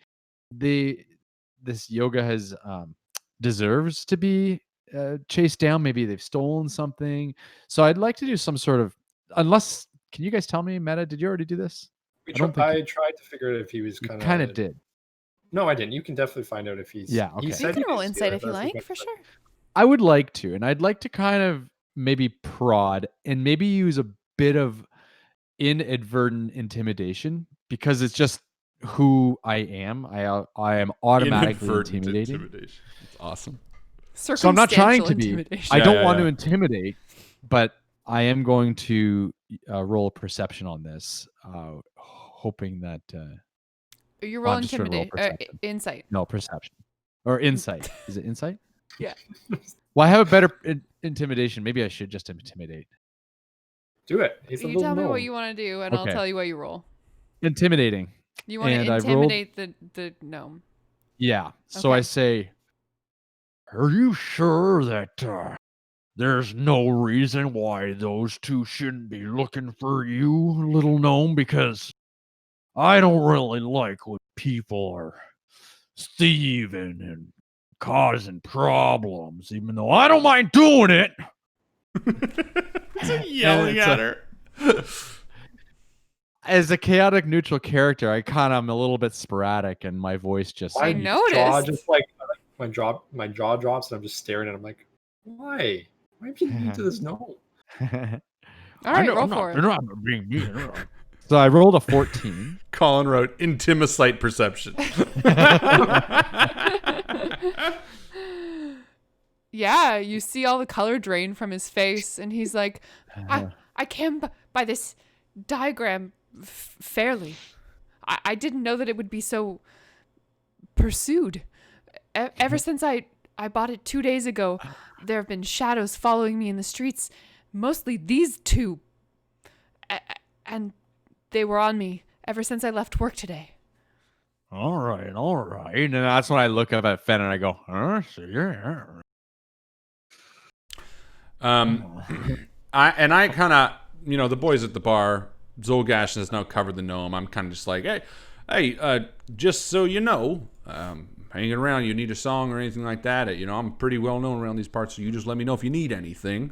this Yoga has deserves to be chased down. Maybe they've stolen something. So I'd like to do some sort of, can you guys tell me, Meta? Did you already do this? I don't think tried to figure out if he was kind Kind of did. No, I didn't. You can definitely find out if he's. Yeah, He okay. said You he can roll was insight stealing, if you that's like, what- for sure. I would like to, and I'd like to kind of maybe prod and maybe use a bit of inadvertent intimidation because it's just who I am. I am automatically Inadvertent intimidating. intimidation. It's awesome. So I'm not trying to be. Intimidation. I Yeah, don't yeah, want yeah. to intimidate, but I am going to roll perception on this, hoping that You Well, roll I'm just trying to roll perception. insight. no perception or insight. Is it insight? Yeah. Well, I have a better intimidation. Maybe I should just intimidate. Do it. He's a You little tell me gnome. what you want to do, and I'll Okay. tell you what you roll. Intimidating. You want And to I rolled- intimidate the gnome. Yeah. So I Okay. say, Are you sure that there's no reason why those two shouldn't be looking for you, little gnome? Because I don't really like when people are thieving and causing problems, even though I don't mind doing it. Yelling it's at a- her. as a chaotic neutral character, I kind of am a little bit sporadic, and my voice just. I My noticed. jaw just like my jaw drops, and I'm just staring at him like, why? Why are you being mean to this gnome? All I right, know, roll I'm for not, it. they're not being mean. They're not. So I rolled a 14. Colin wrote intimicite perception. Yeah, you see all the color drain from his face, and he's like, I came by this diagram fairly. I didn't know that it would be so pursued. Ever since I bought it 2 days ago, there have been shadows following me in the streets, mostly these two. And they were on me ever since I left work today. All right. And then that's when I look up at Fen and I go, huh? So yeah. I kind of, the boys at the bar, Zolgash has now covered the gnome. I'm kind of just like, hey, just so you know, hanging around, you need a song or anything like that. I'm pretty well known around these parts, so you just let me know if you need anything.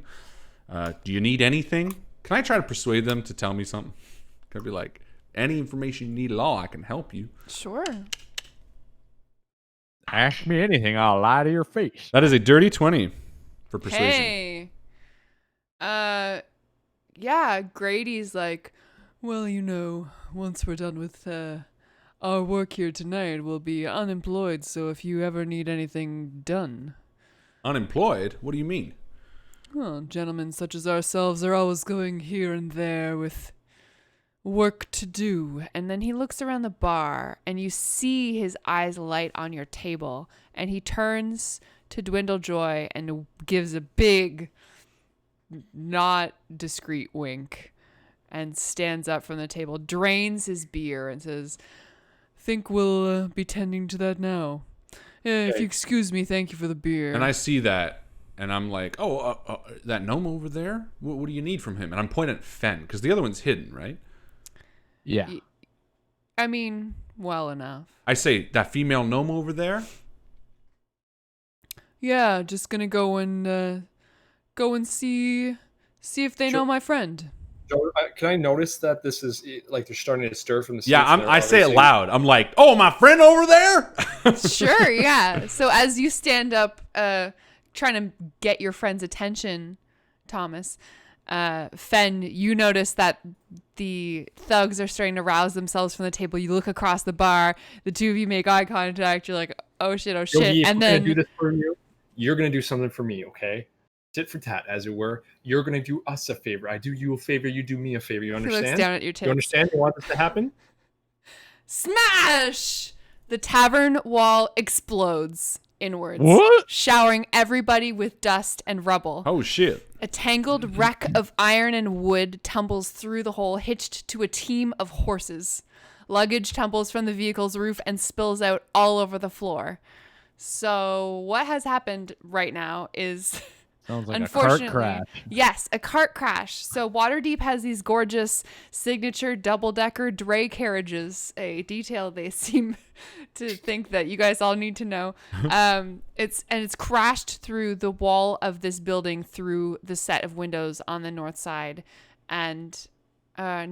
Do you need anything? Can I try to persuade them to tell me something? Can I be like, any information you need at all, I can help you. Sure. Ask me anything, I'll lie to your face. That is a dirty 20 for persuasion. Hey. Yeah, Grady's like, well, once we're done with our work here tonight, we'll be unemployed, so if you ever need anything done. Unemployed? What do you mean? Well, gentlemen such as ourselves are always going here and there with work to do. And then he looks around the bar, and you see his eyes light on your table, and he turns to Dwindle Joy and gives a big, not discreet wink, and stands up from the table, drains his beer, and says, think we'll be tending to that now. If you excuse me, thank you for the beer. And I see that, and I'm like, that gnome over there? What do you need from him? And I'm pointing at Fen, because the other one's hidden, right? Yeah. I mean, well enough. I say, that female gnome over there? Yeah, just gonna go and see if they know my friend. Joe, can I notice that this is like they're starting to stir from the seats? Yeah, and they're I say it obviously- loud. I'm like, oh, my friend over there? Sure, yeah. So as you stand up, trying to get your friend's attention, Thomas, Fen, you notice that the thugs are starting to rouse themselves from the table. You look across the bar. The two of you make eye contact. You're like, oh shit, Yogi, and if we're then gonna do this for you, you're gonna do something for me, okay? Tit for tat, as it were. You're gonna do us a favor. I do you a favor. You do me a favor. You he understand? looks down at your tits. You understand? You want this to happen? Smash! The tavern wall explodes inwards, What? showering everybody with dust and rubble. Oh, shit. A tangled wreck of iron and wood tumbles through the hole, hitched to a team of horses. Luggage tumbles from the vehicle's roof and spills out all over the floor. So what has happened right now is... Sounds like a cart crash. Yes, a cart crash. So Waterdeep has these gorgeous signature double-decker dray carriages, a detail they seem to think that you guys all need to know. It's crashed through the wall of this building through the set of windows on the north side, and I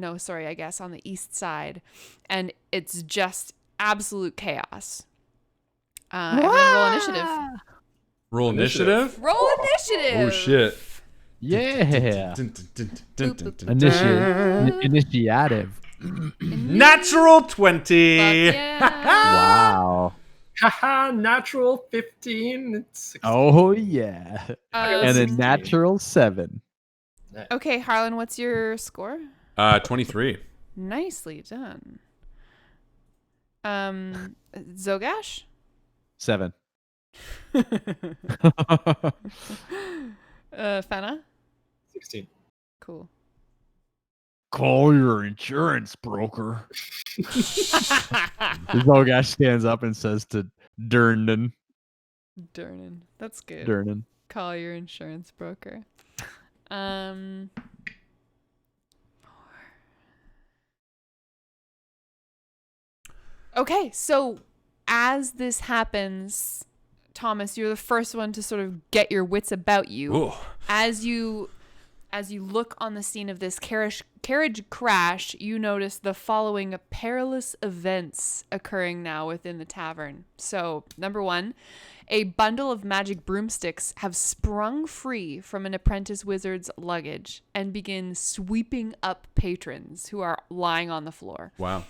guess on the east side, and it's just absolute chaos. Everyone roll initiative. Roll initiative? Roll initiative. Oh, shit. Yeah. Natural Initiative. Fuck 20. yeah. Wow. Haha, natural 15. It's 16. Oh, yeah. And a 16. natural 7. Okay, Harlan, what's your score? 23. Nicely done. Zogash? 7. Fenna? 16. Cool. Call your insurance broker. Zogash stands up and says to Durnan. Durnan. That's good. Durnan. Call your insurance broker. Okay, so as this happens, Thomas, you're the first one to sort of get your wits about you. Ooh. As you look on the scene of this carriage crash, you notice the following perilous events occurring now within the tavern. So, number 1, a bundle of magic broomsticks have sprung free from an apprentice wizard's luggage and begin sweeping up patrons who are lying on the floor. Wow.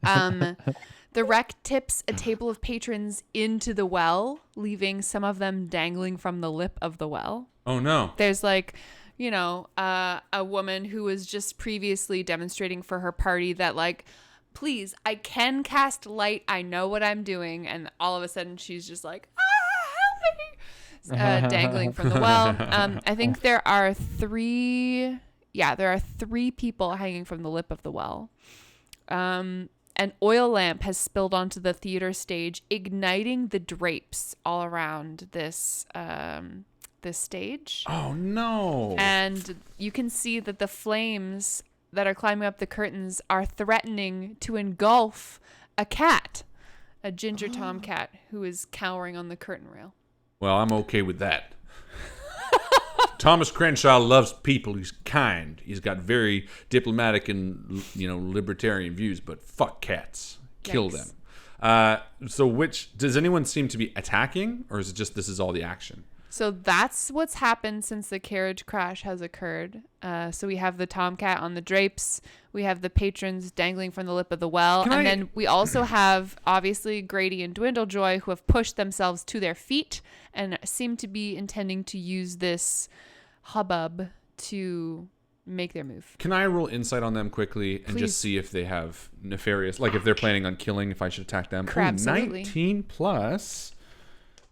The wreck tips a table of patrons into the well, leaving some of them dangling from the lip of the well. Oh no. There's like, a woman who was just previously demonstrating for her party that like, please, I can cast light. I know what I'm doing. And all of a sudden she's just like, help me, dangling from the well. I think there are 3 people hanging from the lip of the well. An oil lamp has spilled onto the theater stage, igniting the drapes all around this stage. Oh no. And you can see that the flames that are climbing up the curtains are threatening to engulf a cat, a ginger tomcat who is cowering on the curtain rail. Well, I'm okay with that. Thomas Crenshaw loves people. He's kind. He's got very diplomatic and libertarian views, but fuck cats. Kill Yikes. them. So does anyone seem to be attacking, or is it just this is all the action? So that's what's happened since the carriage crash has occurred. So we have the tomcat on the drapes. We have the patrons dangling from the lip of the well. Then we also have, obviously, Grady and Dwindlejoy, who have pushed themselves to their feet and seem to be intending to use this hubbub to make their move. Can I roll insight on them quickly and Please. just see if they have nefarious, like if they're planning on killing, if I should attack them? Ooh, Absolutely. 19 plus.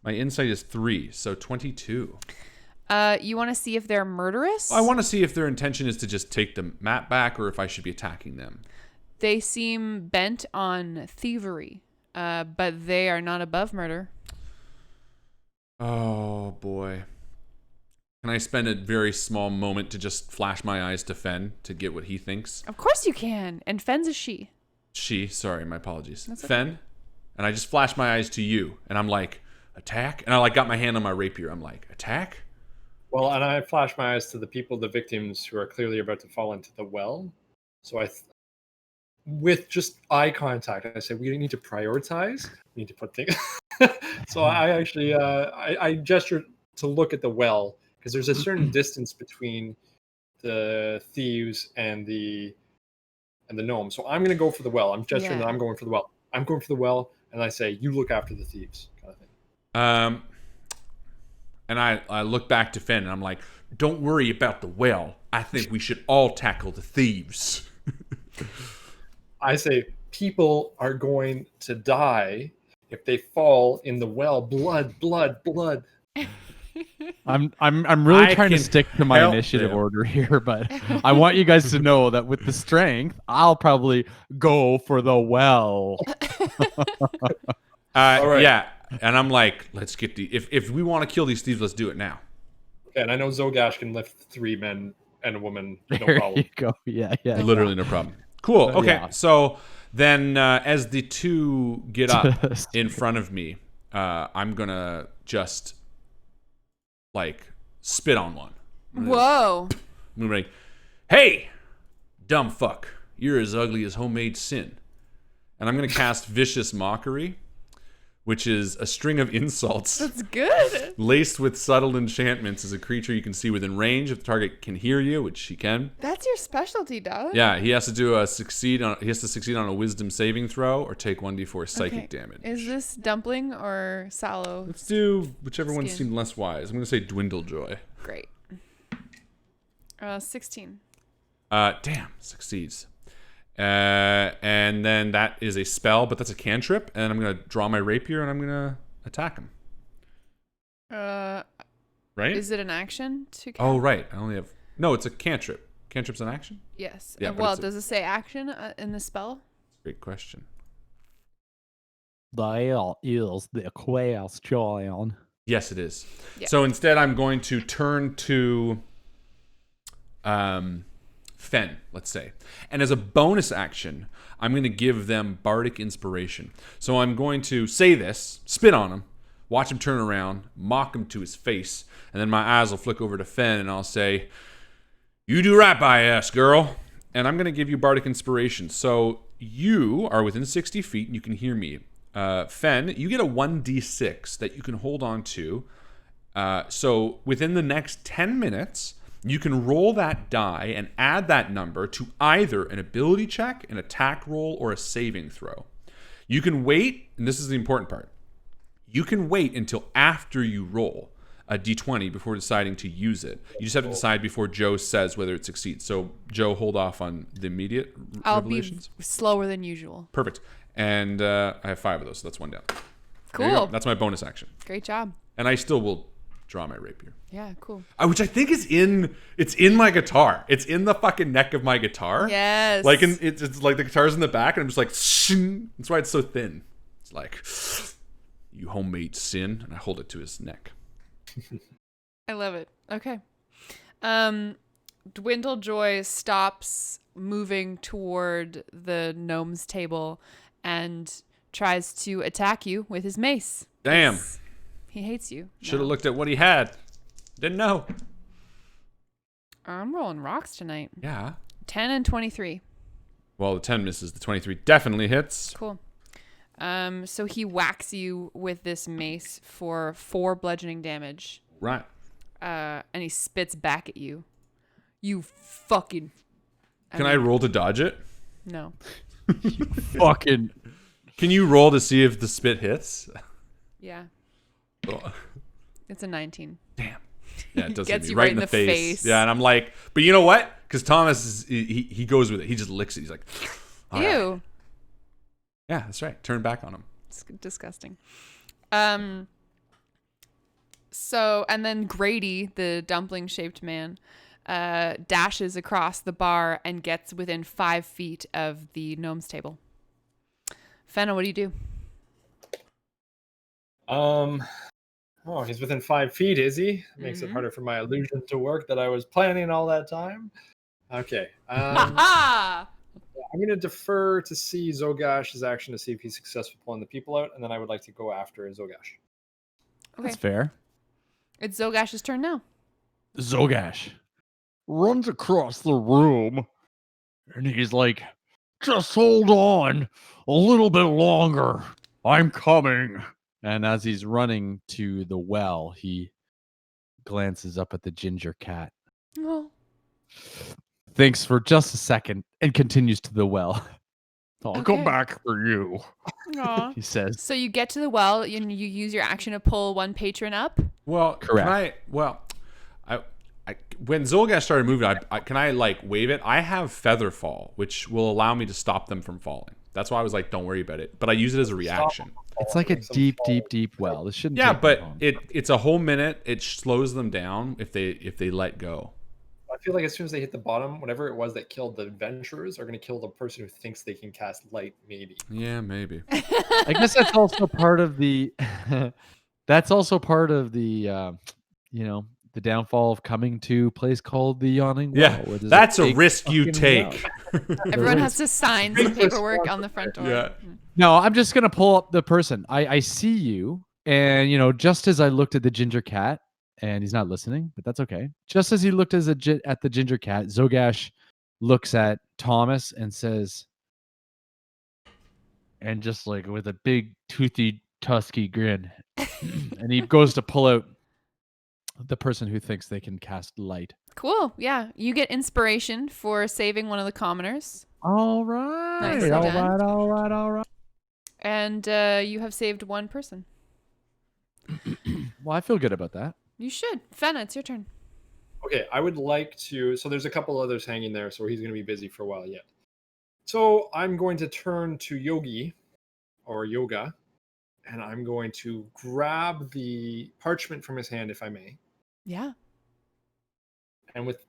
My insight is 3, so 22. You want to see if they're murderous? I want to see if their intention is to just take the map back or if I should be attacking them. They seem bent on thievery, but they are not above murder. Oh, boy. Can I spend a very small moment to just flash my eyes to Fen to get what he thinks? Of course you can. And Fen's a she. She, sorry, my apologies. That's okay. Fen, and I just flash my eyes to you, and I'm like, attack? And I like got my hand on my rapier. I'm like, attack? Well, and I flash my eyes to the people, the victims who are clearly about to fall into the well. So with just eye contact, I say, we need to prioritize. We need to put things. So I actually, I gesture to look at the well because there's a certain distance between the thieves and the gnome. So I'm going to go for the well. I'm gesturing that I'm going for the well. I'm going for the well, and I say, you look after the thieves, kind of thing. And I look back to Finn and I'm like, don't worry about the well. I think we should all tackle the thieves. I say people are going to die if they fall in the well. Blood, blood, blood. I'm really I trying to can stick to my help initiative them. order here, but I want you guys to know that with the strength, I'll probably go for the well. All right. Yeah. And I'm like, let's get if we want to kill these thieves, let's do it now. Okay, and I know Zogash can lift 3 men and a woman, no There problem. you go. Yeah. Literally no problem. Cool. Okay. Yeah. So then as the 2 get up in front of me, I'm going to just like spit on one. Whoa. I'm like, hey, dumb fuck. You're as ugly as homemade sin. And I'm going to cast Vicious Mockery, which is a string of insults That's good. laced with subtle enchantments as a creature you can see within range if the target can hear you, which she can. That's your specialty, dog. Yeah, he has to succeed on a wisdom saving throw or take 1d4 psychic damage. Is this dumpling or sallow? Let's do whichever one Skin. seemed less wise. I'm going to say Dwindlejoy. Great. 16. Damn, succeeds. And then that is a spell, but that's a cantrip, and I'm going to draw my rapier and I'm going to attack him. Right? Is it an action to? Oh, right. I only have... No, it's a cantrip. Cantrips in action? Yes. Yeah, but Well, it's does it say action in the spell? Great question. There is the question. Yes, it is. Yeah. So instead, I'm going to turn to Fen, let's say. And as a bonus action, I'm going to give them Bardic Inspiration. So I'm going to say this, spit on him, watch him turn around, mock him to his face, and then my eyes will flick over to Fen and I'll say, "You do right by us, girl." And I'm going to give you Bardic Inspiration. So you are within 60 feet and you can hear me. Fen, you get a 1d6 that you can hold on to. So within the next 10 minutes, you can roll that die and add that number to either an ability check, an attack roll, or a saving throw. You can wait, and this is the important part. You can wait until after you roll a d20 before deciding to use it. You just have to decide before Joe says whether it succeeds. So Joe, hold off on the immediate I'll revelations. be slower than usual. Perfect. And I have 5 of those, so that's 1 down. There you go. Cool. That's my bonus action. Great job. And I still will draw my rapier. Yeah, cool. Which I think is in my guitar. It's in the fucking neck of my guitar. Yes. Like it's like the guitar's in the back, and I'm just like, shing. That's why it's so thin. It's like, "You homemade sin," and I hold it to his neck. I love it. Okay. Dwindle Joy stops moving toward the gnome's table and tries to attack you with his mace. Damn. He hates you. Should have now. looked at what he had. Didn't know. I'm rolling rocks tonight. Yeah. 10 and 23. Well, the 10 misses. The 23 definitely hits. Cool. So he whacks you with this mace for 4 bludgeoning damage. Right. And he spits back at you. You fucking... Can I roll to dodge it? No. Fucking. Can you roll to see if the spit hits? Yeah. Oh. It's a 19. Damn. Yeah, it does Gets hit me you right in the face. Yeah, and I'm like, but you know what? Because Thomas is he goes with it. He just licks it. He's like, "All right." Ew. Yeah, that's right. Turn back on him. It's disgusting. So, and then Grady, the dumpling-shaped man, dashes across the bar and gets within 5 feet of the gnome's table. Fenna, what do you do? Oh, he's within 5 feet, is he? Makes it harder for my illusion to work that I was planning all that time. Okay. Ha! I'm going to defer to see Zogash's action to see if he's successful pulling the people out, and then I would like to go after Zogash. Okay. That's fair. It's Zogash's turn now. Zogash runs across the room and he's like, "Just hold on a little bit longer. I'm coming." And as he's running to the well, he glances up at the ginger cat, Oh. thinks for just a second, and continues to the well. I'll Okay. come back for you. Aw. He says, So you get to the well and you use your action to pull one patron up. Well, Correct. When Zolgash started moving, can I like wave it? I have Feather Fall, which will allow me to stop them from falling. That's why I was like, don't worry about it. But I use it as a reaction. it's like a deep, deep, deep well. This shouldn't Yeah, take but long. it's a whole minute. It slows them down if they let go. I feel like as soon as they hit the bottom, whatever it was that killed the adventurers are going to kill the person who thinks they can cast light, maybe. Yeah, maybe. I guess that's also part of the that's also part of the the downfall of coming to a place called the Yawning Well. Yeah, where there's that's a big risk you fucking take. well. Everyone has to sign some paperwork on the front door. Yeah. No, I'm just gonna pull up the person. I see you, and just as I looked at the ginger cat, and he's not listening, but that's okay. Just as he looked at the ginger cat, Zogash looks at Thomas and says, and just like with a big toothy tusky grin, and he goes to pull out the person who thinks they can cast light. Cool. Yeah. You get inspiration for saving one of the commoners. All right, Nicely all done. right, all right, all right. And you have saved one person. Well, I feel good about that. You should. Fenna, it's your turn. Okay, I would like to. So there's a couple others hanging there, so he's going to be busy for a while yet. So I'm going to turn to Yogi or Yoga, and I'm going to grab the parchment from his hand, if I may. Yeah. And with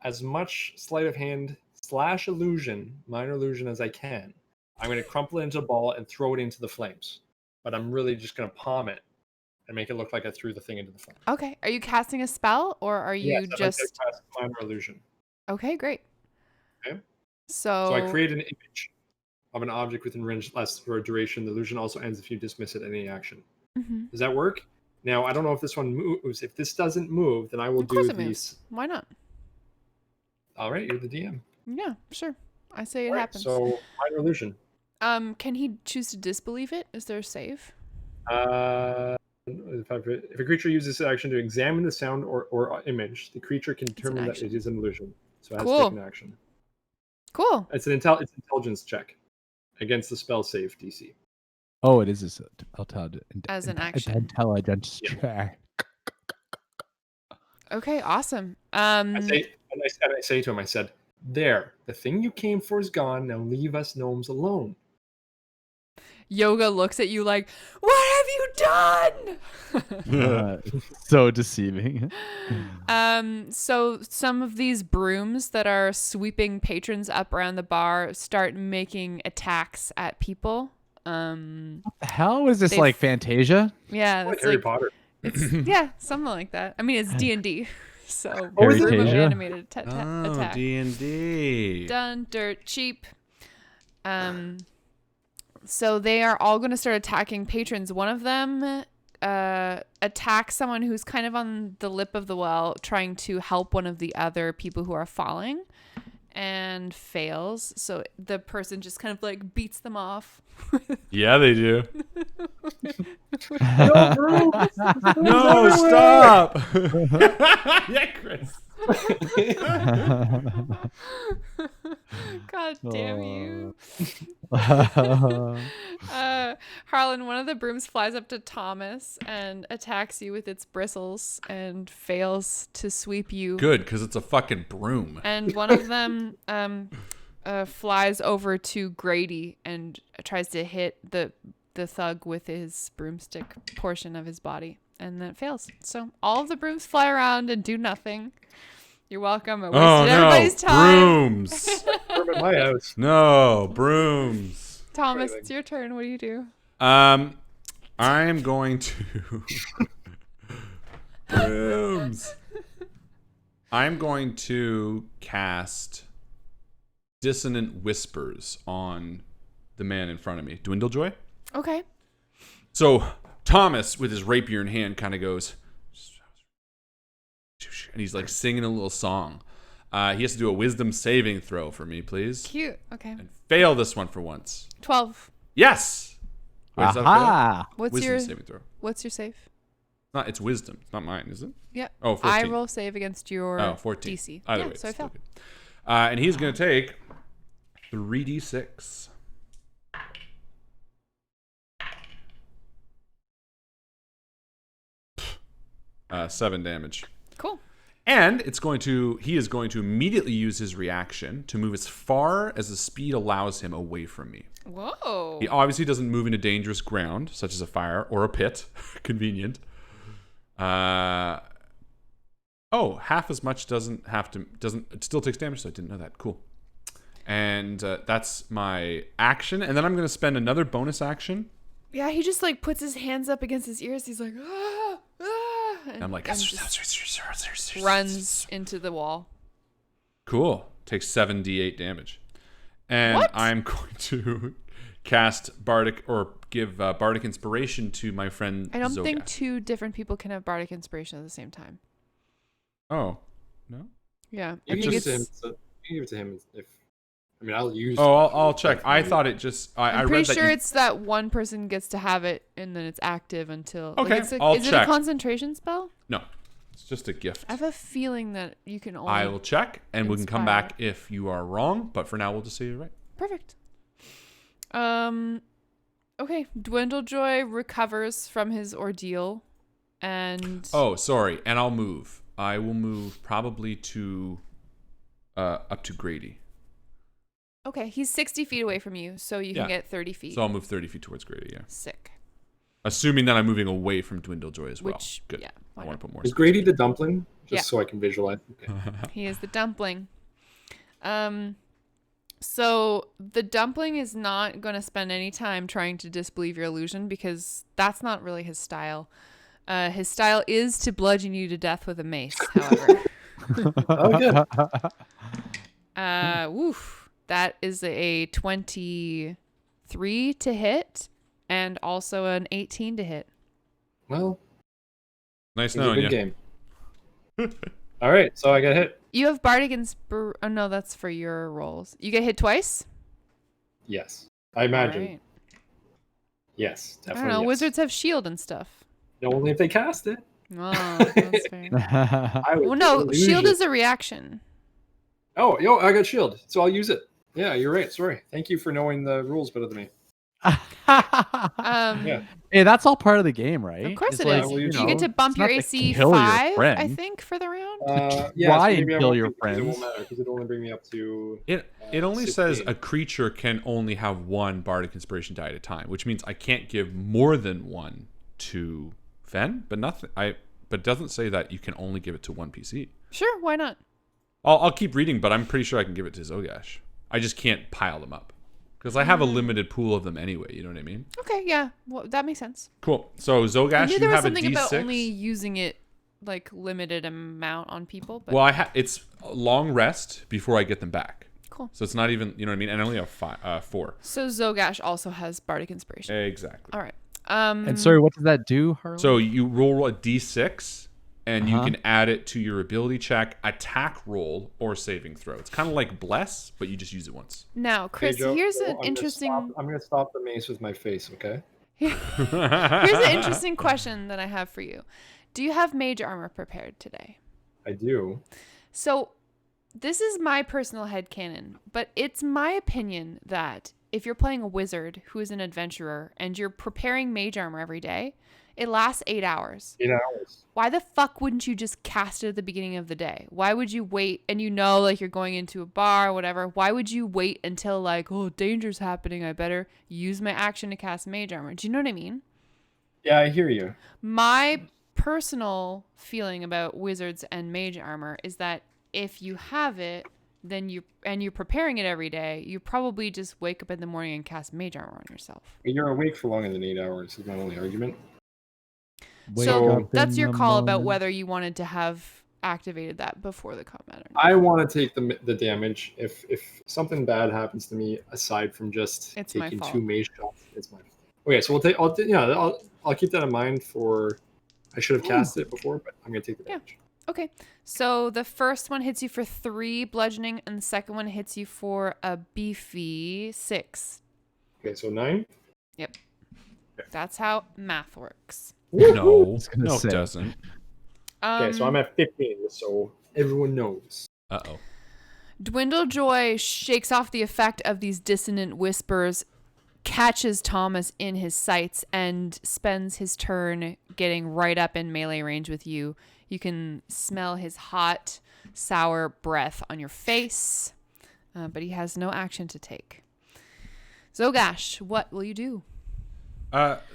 as much sleight of hand / illusion, minor illusion as I can. I'm going to crumple it into a ball and throw it into the flames. But I'm really just going to palm it and make it look like I threw the thing into the flame. Okay. Are you casting a spell or are you Yes, I'd like to just cast minor illusion. Okay, great. Okay. So So I create an image of an object within range less for a duration. The illusion also ends if you dismiss it at any action. Mhm. Does that work? Now, I don't know if this one moves. If this doesn't move, then I will Of course do it these. moves. Why not? All right, you're the DM. Yeah, sure. I say it All right, happens. so minor illusion. Can he choose to disbelieve it? Is there a save? If a creature uses this action to examine the sound or image, the creature can determine that action. it is an illusion. So it has Cool. to take an action. Cool. It's an intelligence check against the spell save DC. Oh, it is As an action. Intelligence Yeah. check. Okay, awesome. I say to him, I said, "There, the thing you came for is gone. Now leave us gnomes alone." Yoga looks at you like, "What have you done?" So deceiving. So some of these brooms that are sweeping patrons up around the bar start making attacks at people. What the hell is this, They've- like Fantasia? Yeah, Like that's Harry like Potter. it's yeah, something like that. I mean, it's D&D, so Harry broom of Tasia? animated Oh, attack. D&D. Done, dirt cheap. So they are all going to start attacking patrons. One of them attacks someone who's kind of on the lip of the well, trying to help one of the other people who are falling, and fails. So the person just kind of like beats them off. Yeah, they do. No, bro. No, stop. Yeah, Chris. God damn Oh. you. Harlan, one of the brooms flies up to Thomas and attacks you with its bristles and fails to sweep you. Good, because it's a fucking broom. And one of them flies over to Grady and tries to hit the thug with his broomstick portion of his body. And then it fails. So all of the brooms fly around and do nothing. You're welcome. I wasted Oh, no. everybody's time. Brooms. Broom at my house. No, brooms. Thomas, it's your turn. What do you do? I'm going to... Brooms. I'm going to cast Dissonant Whispers on the man in front of me. Dwindlejoy? Okay. So Thomas, with his rapier in hand, kind of goes... And he's like singing a little song. He has to do a wisdom saving throw for me, please. Cute. Okay. And fail this one for once. 12. Yes! Wait, is that a fail? Aha! What's Wisdom your saving throw. What's your save? It's wisdom. It's not mine, is it? Yeah. Oh, 14. I roll save against your 14. DC. Either yeah, way, so I it's still fail. good. And he's going to take 3d6. Seven damage. Cool. And he is going to immediately use his reaction to move as far as the speed allows him away from me. Whoa. He obviously doesn't move into dangerous ground, such as a fire or a pit. Convenient. Half as much it still takes damage, so I didn't know that. Cool. And that's my action. And then I'm going to spend another bonus action. Yeah, he just like puts his hands up against his ears. He's like, ah, ah, and I'm like, just runs into the wall. Cool. Takes 7d8 damage. And What? I'm going to cast Bardic or give Bardic Inspiration to my friend I don't Zogath. think two different people can have bardic inspiration at the same time. Oh, no? Yeah, You I can think give it to him. it's. So you can give it to him if. I mean, I'll use. Oh, I'll check. I thought it just... I I'm read pretty that sure you- it's that one person gets to have it and then it's active until. Okay, it's I'll is it check. a concentration spell? No, it's just a gift. I have a feeling that you can only. I will check, and we can come back Inspire. if you are wrong. But for now, we'll just say you're right. Perfect. Okay, Dwindlejoy recovers from his ordeal, and Oh, sorry. And I'll move. I will move probably to up to Grady. okay, he's 60 feet away from you, so you Yeah. can get 30 feet. So I'll move 30 feet towards Grady. Yeah, Sick. assuming that I'm moving away from Dwindlejoy as well. Which, Good. yeah, I why want to put more. Is space. Grady the dumpling? Just so I can visualize. Okay. He is the dumpling. So the dumpling is not going to spend any time trying to disbelieve your illusion because that's not really his style. His style is to bludgeon you to death with a mace, however. Oh, good. Woof. That is a 23 to hit and also an 18 to hit. Well, Nice it's a knowing good you. game. All right, so I got hit. You have Bardic Inspiration. Oh, no, that's for your rolls. You get hit twice? Yes, I imagine. Alright. Yes, I definitely. don't know. yes. Wizards have shield and stuff. Only if they cast it. Oh, that's fair. I would Well, no, illusion. shield is a reaction. Oh, yo, I got shield, so I'll use it. Yeah, you're right. Sorry. Thank you for knowing the rules better than me. Yeah. Hey, that's all part of the game, right? Of course It's it like, is. you You know, get to bump it's your not to AC kill your 5, I friend. think, for the round. Yeah, try so and maybe I kill won't your do it because It won't friends. matter because it'll only bring me up to. It only says 16. a creature can only have one bardic inspiration die at a time, which means I can't give more than one to Fen, but nothing. But it doesn't say that you can only give it to one PC. Sure, why not? I'll keep reading, but I'm pretty sure I can give it to Zogash. I just can't pile them up because I have a limited pool of them anyway. You know what I mean? Okay, yeah. Well, that makes sense. Cool. So I Zogash, knew you there was have a something D6. about only using it like limited amount on people, but Well, it's a long rest before I get them back. cool. So it's not even, you know what I mean? And I only have 4. So Zogash also has Bardic Inspiration. Exactly. All right. And sorry, what does that do, Harlan? So you roll a D6, and you Uh-huh. can add it to your ability check, attack roll, or saving throw. It's kind of like Bless, but you just use it once. Now, Chris, Hey, Joe, here's so an interesting I'm gonna stop the mace with my face. Okay. here's an interesting question that I have for you. Do you have mage armor prepared today? I do. So, this is my personal headcanon, but it's my opinion that if you're playing a wizard who is an adventurer and you're preparing mage armor every day, it lasts 8 hours. 8 hours. Why the fuck wouldn't you just cast it at the beginning of the day? Why would you wait and like you're going into a bar or whatever? Why would you wait until like, oh, danger's happening, I better use my action to cast mage armor? Do you know what I mean? Yeah, I hear you. My personal feeling about wizards and mage armor is that if you have it, then you're preparing it every day, you probably just wake up in the morning and cast mage armor on yourself. You're awake for longer than 8 hours. Is my only argument. Wake So up that's in your the call about morning. whether you wanted to have activated that before the combat or not. I want to take the damage. If something bad happens to me, aside from just It's my taking fault. 2 mace shots, it's my fault. Okay, so I'll keep that in mind for. I should have cast it before, but I'm gonna take the Yeah. damage. Okay, so the first one hits you for 3 bludgeoning, and the second one hits you for a beefy 6. Okay, so 9. That's how math works. No, gonna no, say. it doesn't. Okay, so I'm at 15, so everyone knows. Uh-oh. Dwindle Joy shakes off the effect of these dissonant whispers, catches Thomas in his sights, and spends his turn getting right up in melee range with you. You can smell his hot, sour breath on your face, but he has no action to take. Zogash, what will you do?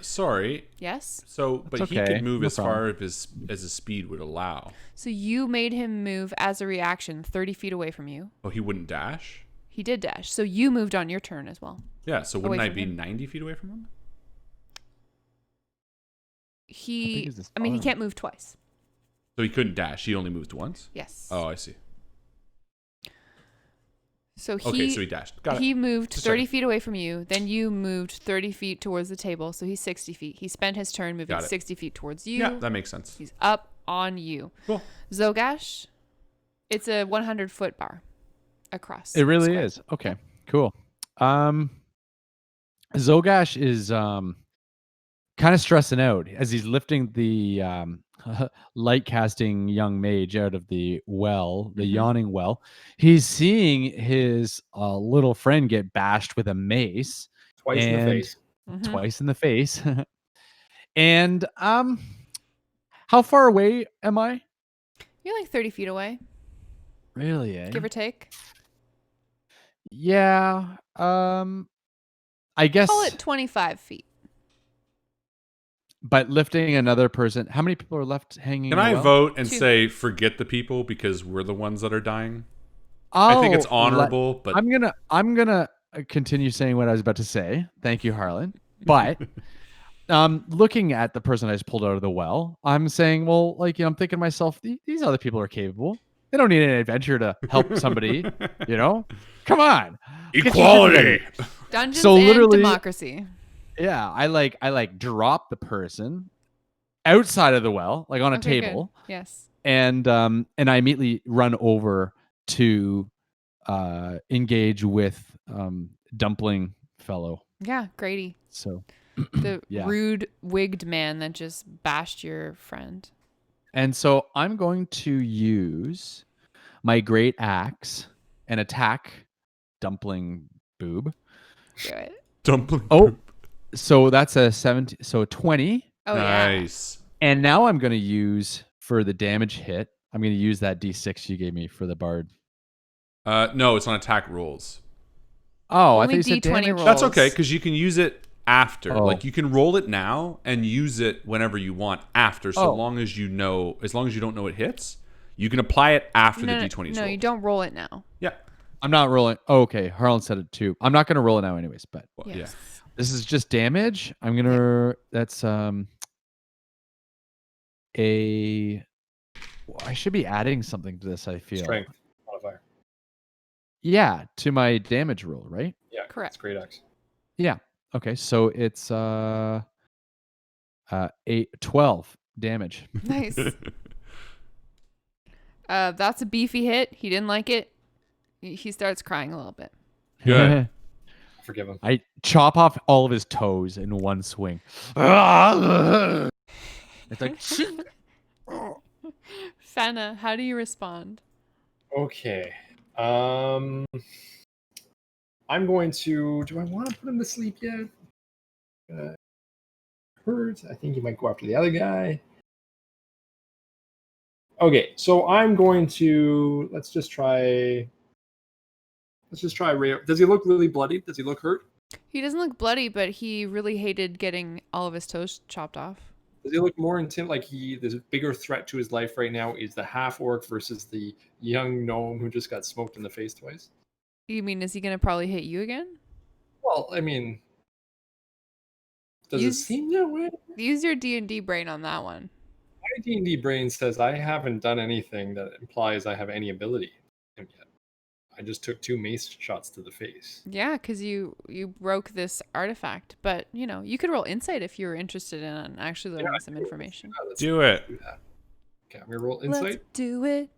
Sorry. Yes? So, but he okay, could move no as far as his speed would allow. So you made him move as a reaction 30 feet away from you. Oh, he wouldn't dash? He did dash. So you moved on your turn as well. Yeah, so wouldn't Away I from be him? 90 feet away from him? He, is his I mean, he arm? can't move twice. So he couldn't dash. He only moved once? Yes. Oh, I see. So Okay, so he dashed. Got he it. moved Just 30 checking. feet away from you. Then you moved 30 feet towards the table. So he's 60 feet. He spent his turn moving Got it. 60 feet towards you. Yeah, that makes sense. He's up on you. Cool. Zogash, it's a 100-foot bar across. It really square. is. Okay, cool. Zogash is kind of stressing out as he's lifting the light casting young mage out of the well, the Mhm. yawning well. He's seeing his little friend get bashed with a mace Twice in the And- face. Mhm. twice in the face. And how far away am I? You're like 30 feet away, Really? give or take. Yeah. I guess Call it 25 feet. but lifting another person. How many people are left hanging? Can in the I well? vote and 2. say forget the people because we're the ones that are dying? I think it's honorable, but I'm gonna continue saying what I was about to say. Thank you, Harlan. But looking at the person I just pulled out of the well, I'm saying, well, like, I'm thinking to myself, these other people are capable. They don't need an adventure to help somebody. Come on, get your shit equality. together. Dungeons So and literally- democracy. Yeah, I like drop the person outside of the well, like on a Okay, good. table, Yes. and I immediately run over to engage with dumpling fellow. Yeah, Grady. So The Yeah. rude wigged man that just bashed your friend. and so I'm going to use my great axe and attack dumpling boob. Do it. Dumpling. Oh, so that's a 17, so 20. Oh yeah. Nice. And now I'm going to use for the damage hit. I'm going to use that D6 you gave me for the bard. No, it's on attack rolls. Oh, I Only thought you said D20 damage. rolls. That's okay because you can use it after. Oh. Like you can roll it now and use it whenever you want after, so Oh. long as you don't know it hits, you can apply it after No, the D20 is no, rolled. you don't roll it now. Yeah. I'm not rolling. Oh, okay, Harlan said it too. I'm not going to roll it now anyways, but Well, Yes. this is just damage. I'm going to that's a I should be adding something to this, I feel. Strength modifier. Yeah, to my damage roll, right? Yeah, Correct. It's great axe. Yeah. Okay, so it's 12 damage. Nice. That's a beefy hit. He didn't like it. He starts crying a little bit. Good. Forgive him. I chop off all of his toes in one swing. It's like Fenna, how do you respond? Okay. I'm going to. Do I want to put him to sleep yet? Hurt. I think he might go after the other guy. Okay, so I'm going to. Let's just try. Ray. Does he look really bloody? Does he look hurt? He doesn't look bloody, but he really hated getting all of his toes chopped off. Does he look more intent? Like there's a bigger threat to his life right now is the half orc versus the young gnome who just got smoked in the face twice. You mean, is he going to probably hit you again? Well, I mean, does it Use- seem that way? Use your D&D brain on that one. My D&D brain says I haven't done anything that implies I have any ability yet. I just took 2 mace shots to the face. Yeah, because you broke this artifact. But, you could roll insight if you were interested in actually learning some information. Yeah, let's Do it. do that. Okay, I'm gonna roll insight, Let's do it.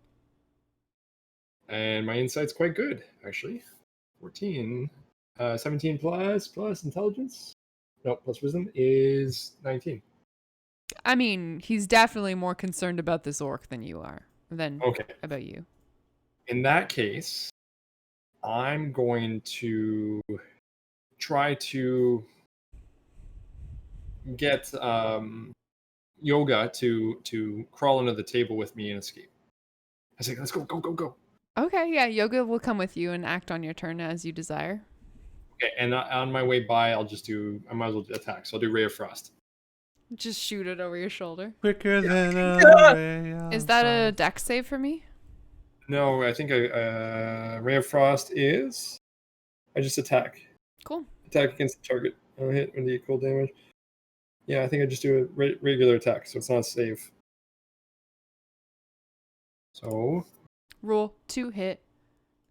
and my insight's quite good actually. 14, 17 plus intelligence. No, plus wisdom is 19. I mean, he's definitely more concerned about this orc than you are, than Okay. about you. In that case, I'm going to try to get Yoga to crawl under the table with me and escape. I say, let's go, go, go, go. Okay, yeah, Yoga will come with you and act on your turn as you desire. Okay, and on my way by, I might as well attack. So I'll do Ray of Frost. Just shoot it over your shoulder. Quicker than a ray of Is that a frost. dex save for me? No, I think Ray of Frost is. I just attack. Cool. Attack against the target. I'll hit when the equal damage. Yeah, I think I just do a regular attack, so it's not a save. So Roll 2 hit.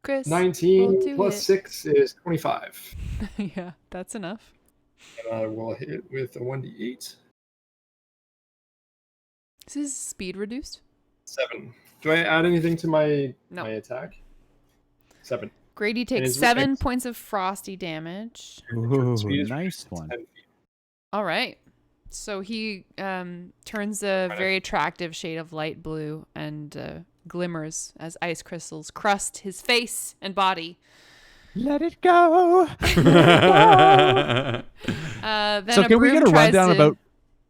Chris. 19 roll 2 plus hit. 6 is 25. Yeah, that's enough. And I will hit with a 1d8. Is his speed reduced? 7. Do I add anything to my No. my attack? 7. Grady takes his 7 reflex- points of frosty damage. Ooh, Speed is nice one. 10 feet. All right. So he turns a very attractive shade of light blue and glimmers as ice crystals crust his face and body. Let it go. Then So a can we broom get a tries rundown to- about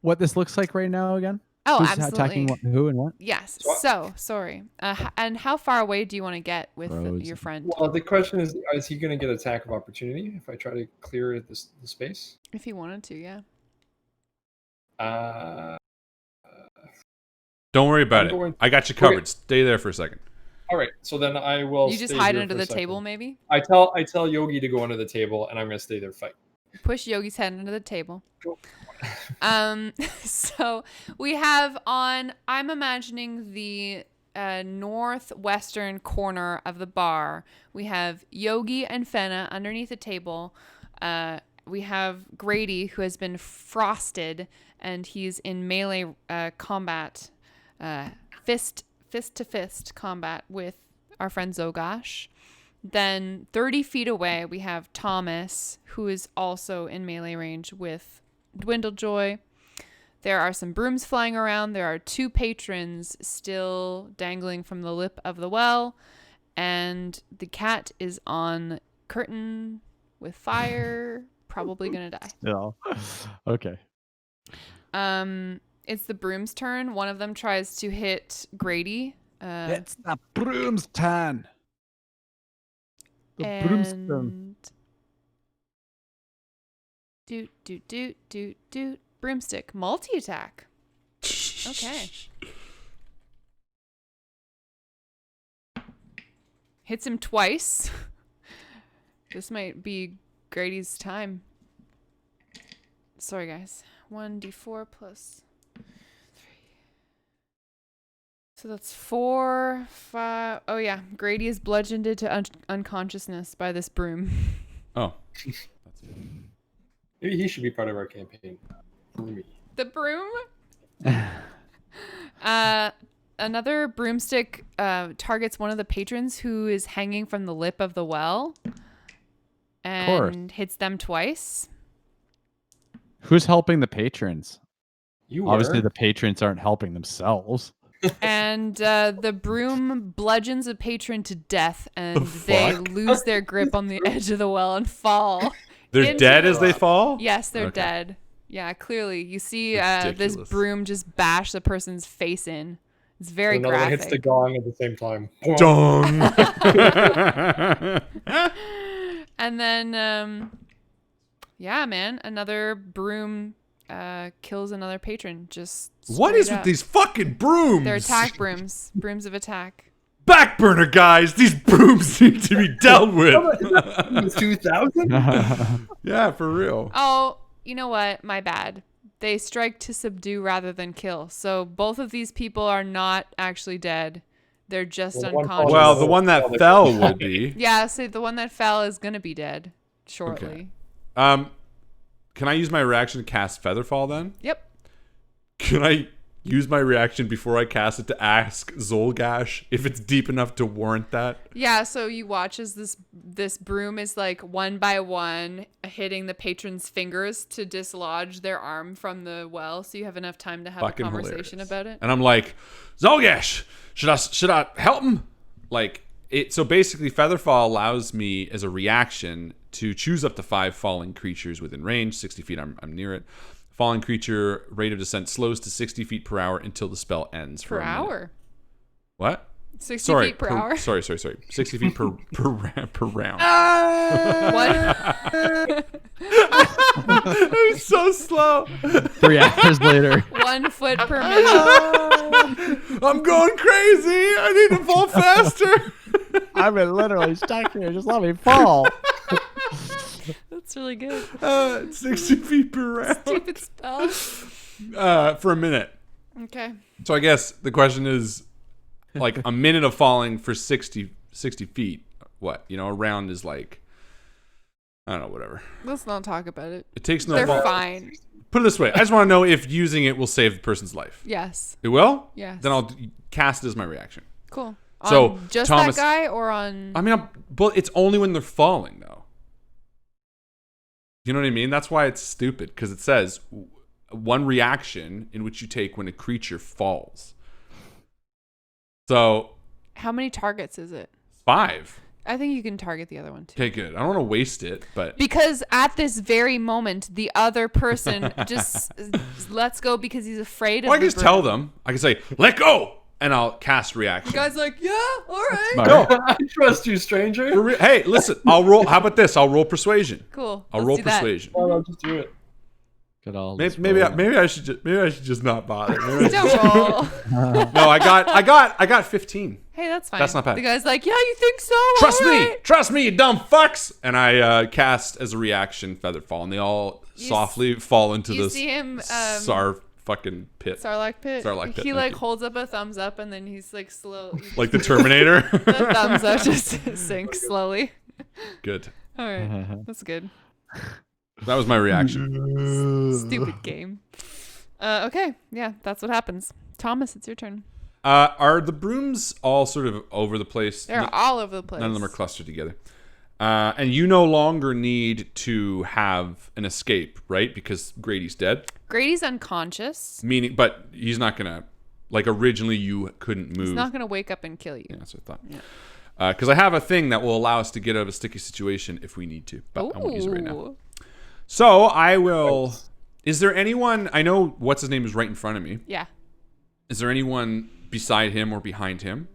what this looks like right now again? Oh, Who's absolutely. attacking who and what? Yes. So- So, sorry. And how far away do you want to get with Frozen. your friend? Well, the question is he going to get attack of opportunity if I try to clear the space? If he wanted to, yeah. Uh, Don't worry about I'm it. going- I got you covered. Stay there for a second. all right, so then I will. You just stay hide here under for a the second. table, maybe? I tell Yogi to go under the table, and I'm gonna stay there fight. Push Yogi's head under the table. Cool. So we have on, I'm imagining the northwestern corner of the bar. We have Yogi and Fenna underneath the table. We have Grady, who has been frosted, and he's in melee combat, fist to fist combat with our friend Zogash. Then 30 feet away, we have Thomas, who is also in melee range with Dwindlejoy. There are some brooms flying around. There are 2 patrons still dangling from the lip of the well. And the cat is on curtain with fire, probably going to die. No. Okay. It's the broom's turn. One of them tries to hit Grady. It's the broom's turn. The broom's turn. Doot. Broomstick. Multi-attack. Okay. Hits him twice. This might be Grady's time. Sorry, guys. 1d4 plus 3. So that's 4, 5. Oh, yeah. Grady is bludgeoned into unconsciousness by this broom. Oh. Maybe he should be part of our campaign. For me. The broom? Another broomstick targets one of the patrons who is hanging from the lip of the well and hits them twice. Who's helping the patrons? You Obviously, were. the patrons aren't helping themselves. And the broom bludgeons a patron to death, and The they fuck? lose their grip on the edge of the well and fall. They're into dead the as they fall? Yes, they're Okay. dead. Yeah, clearly. You see this Ridiculous. broom just bash the person's face in. It's very Another one hits the graphic. gong at the same time. Dong. And then, yeah, man, another broom kills another patron. Just What is straight with up. these fucking brooms? They're attack brooms. Brooms of attack. Backburner guys. These brooms need to be dealt with. 2000? Yeah, for real. Oh, you know what? My bad. They strike to subdue rather than kill. So both of these people are not actually dead. They're just Well, one unconscious. Well, the one that fell would be. Yeah, so the one that fell is going to be dead shortly. Can I use my reaction to cast Featherfall then? Yep. Can I use my reaction before I cast it to ask Zolgash if it's deep enough to warrant that? Yeah, so you watch as this broom is like one by one hitting the patron's fingers to dislodge their arm from the well, so you have enough time to have Fucking a conversation hilarious. about it. And I'm like, Zolgash, should I help him? Like it. So basically, Featherfall allows me as a reaction to choose up to 5 falling creatures within range. 60 feet, I'm near it. Falling creature rate of descent slows to 60 feet per hour until the spell ends. Per for a minute. hour. What? 60 feet per hour. Sorry. 60 feet per round. What? I'm so slow. 3 hours later. 1 foot per minute. I'm going crazy. I need to fall faster. I've been literally stuck here. Just let me fall. That's really good. 60 feet per round. Stupid spell. For a minute. Okay. So I guess the question is, like, a minute of falling for 60 feet. What? You know, a round is like, I don't know, whatever. Let's not talk about it. It takes no They're fall. fine. Put it this way. I just want to know if using it will save the person's life. Yes. It will? Yes. Then I'll cast it as my reaction. Cool. So, on just Thomas- that guy or on... I mean, but it's only when they're falling, though. You know what I mean? That's why it's stupid, because it says one reaction in which you take when a creature falls. So, How many targets is it? 5. I think you can target the other one too. Okay, good. I don't want to waste it, but Because at this very moment, the other person just lets go because he's afraid of well, I the can just broom. tell them. I can say, "Let go," and I'll cast reaction. The guy's like, yeah, all right. Smart. No, I trust you, stranger. hey, listen. I'll roll. How about this? I'll roll persuasion. Cool. I'll Let's roll do that. persuasion. I'll just do it. Got all Maybe I should just not bother. Maybe Don't roll. No, I got 15. Hey, that's fine. That's not bad. The guy's like, yeah, you think so? Trust me, you dumb fucks. And I cast as a reaction Featherfall, and they all softly fall into You this see him, fucking pit, Sarlacc pit. Sarlacc pit, He thank like you. holds up a thumbs up, and then he's like slow. like the Terminator. The thumbs up just sinks slowly. Good. All right, that's good. That was my reaction. Stupid game. Okay, yeah, that's what happens. Thomas, it's your turn. Are the brooms all sort of over the place? They're all over the place. None of them are clustered together. And you no longer need to have an escape, right? Because Grady's dead. Grady's unconscious. Meaning, but he's not gonna. Like originally, you couldn't move. He's not gonna wake up and kill you. Yeah, that's what I thought. Because I have a thing that will allow us to get out of a sticky situation if we need to, but I won't use it right now. Ooh. So I will. Is there anyone? I know what's his name is right in front of me. Yeah. Is there anyone beside him or behind him?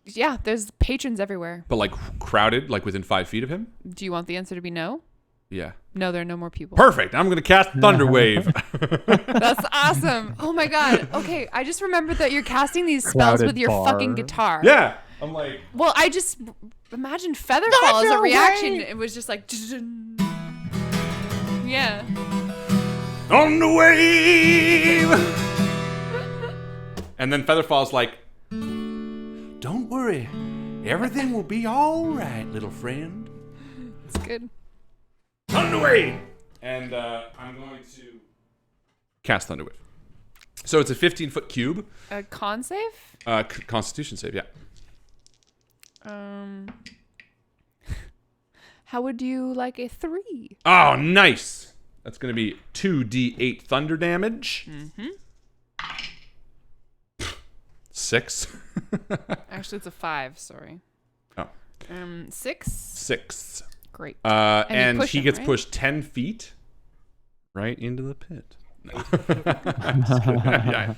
Yeah, there's patrons everywhere. But like crowded, like within 5 feet of him? Do you want the answer to be no? Yeah. No, there are no more people. Perfect. I'm going to cast Thunder Wave. That's awesome. Oh my god. Okay, I just remembered that you're casting these spells Crowded with your bar. fucking guitar. Yeah. I'm like, Well, I just imagined Featherfall as a reaction. It was just like yeah. Thunder Wave. And then Featherfall's like, don't worry. Everything will be all right, little friend. It's good. Thunder Wave. And I'm going to cast Thunder Wave. So it's a 15-foot cube. A con save? Constitution save, yeah. How would you like a 3? Oh, nice. That's going to be 2d8 thunder damage. Mm-hmm. 6. Actually, it's a 5. Sorry. Oh. 6. 6. Great. And push he him, gets right? pushed 10 feet right into the pit. No. I'm just kidding. Yeah.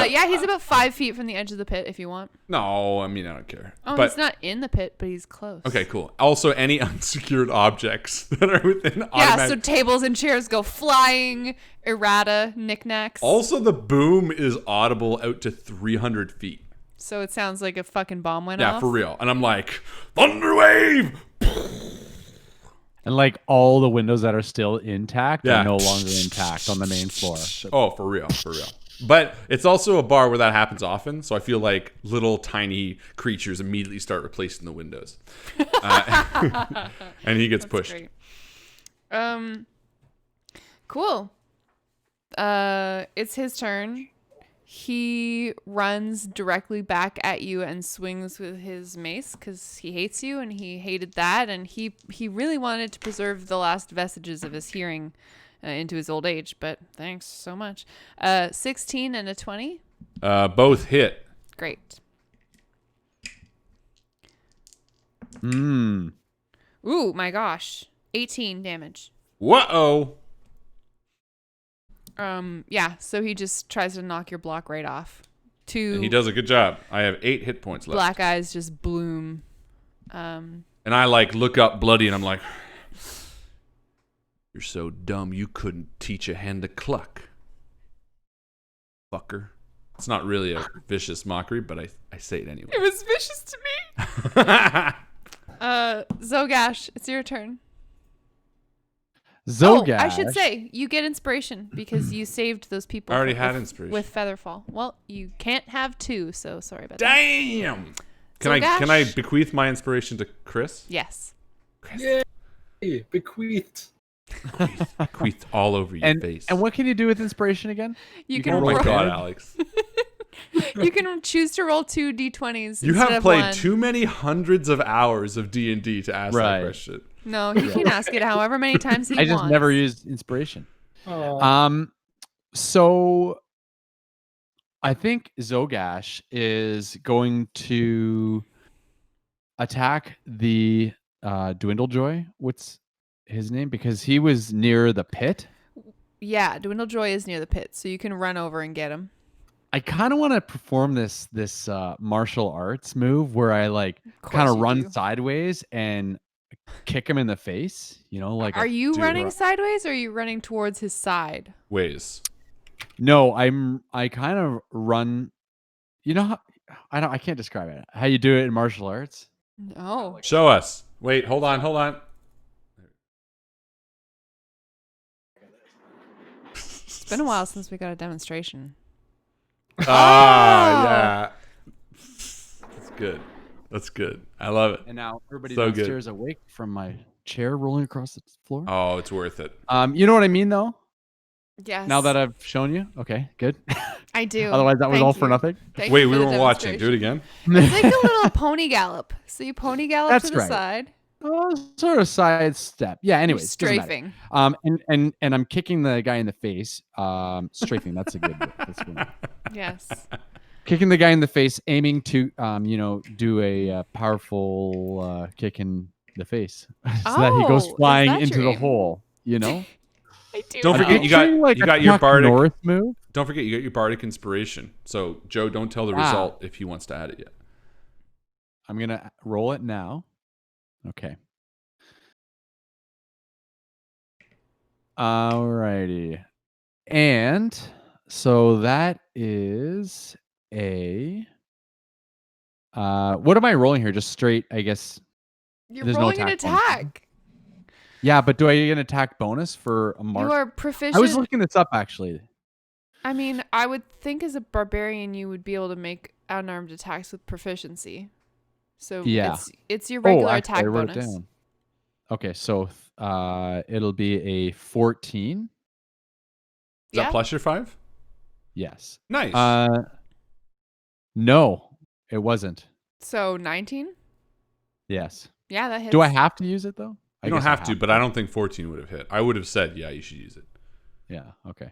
Yeah, he's about 5 feet from the edge of the pit if you want. No, I mean, I don't care. Oh, but, he's not in the pit, but he's close. okay, cool. Also, any unsecured objects that are within Yeah, automatic... so tables and chairs go flying, errata, knickknacks. Also, the boom is audible out to 300 feet. So it sounds like a fucking bomb went Yeah, off. for real. And I'm like, Thunder Wave! And like all the windows that are still intact Yeah. are no longer intact on the main floor. Oh, for real, for real. But it's also a bar where that happens often, so I feel like little tiny creatures immediately start replacing the windows. And he gets That's pushed. great. Cool. It's his turn. He runs directly back at you and swings with his mace because he hates you and he hated that, and he really wanted to preserve the last vestiges of his hearing into his old age, but thanks so much. 16 and a 20. Both hit. Great. Mm. Ooh, my gosh. 18 damage. Whoa! Yeah, so he just tries to knock your block right off. Two And he does a good job. I have 8 hit points left. black eyes just bloom. And I like look up bloody and I'm like, you're so dumb you couldn't teach a hen to cluck. Fucker. It's not really a vicious mockery, but I say it anyway. It was vicious to me. Zogash, it's your turn. Zogash. Oh, I should say, you get inspiration because you saved those people. I already had inspiration. With Featherfall. Well, you can't have 2, so sorry about that. Damn! Can Zogash? I bequeath my inspiration to Chris? Yes. Yay! Bequeathed. Bequeath all over your face. And what can you do with inspiration again? You You can Oh can my roll, god, Alex. you can choose to roll 2 d20s. You instead have of played 1. too many hundreds of hours of D&D to ask that Right. question. No, he can ask it however many times he I just wants. never used inspiration. Oh, So I think Zogash is going to attack the Dwindlejoy. What's his name? Because he was near the pit. Yeah, Dwindlejoy is near the pit, so you can run over and get him. I kind of want to perform this martial arts move where I like Of kind course of you run do. sideways and kick him in the face. You know, like Are you dude. running sideways or are you running towards his side? Ways. No, I kind of run. You know how I can't describe it. How you do it in martial arts? No. Show us. Wait, hold on. It's been a while since we got a demonstration. Yeah. That's good. I love it. And now everybody So good. downstairs awake from my chair rolling across the floor. Oh, it's worth it. You know what I mean though? Yes. Now that I've shown you. Okay, good. I do. Otherwise that was Thank all for you. nothing. Thank Wait, you we for the weren't watching. Do it demonstration. again. It's like a little pony gallop. So you pony gallop That's to the right. side. Oh, sort of sidestep. Yeah, You're anyways. doesn't matter. strafing. And I'm kicking the guy in the face. Strafing, that's a good word. That's a good word. Yes. Kicking the guy in the face, aiming to do a powerful kick in the face. So that he goes Oh, is flying that into your the aim? hole, you know? I do. Don't know. forget, you got a your Chuck bardic. Norris move. Don't forget, you got your bardic inspiration. So Joe, don't tell the result if he wants to add it yet. I'm gonna roll it now. Okay. Alrighty. And so that is a what am I rolling here? Just straight, I guess. You're there's no rolling an attack bonus. attack. Yeah, but do I get an attack bonus for a mark? You are proficient. I was looking this up actually. I mean, I would think as a barbarian you would be able to make unarmed attacks with proficiency. So Yeah. it's your regular actually, attack I wrote bonus. it down. Okay, so it'll be a 14. Is that plus your 5? Yes. Nice. No, it wasn't. So 19? Yes. Yeah, that hits. Do I have to use it though? you don't have to, but I don't think 14 would have hit. I would have said, yeah, you should use it. Yeah. Okay.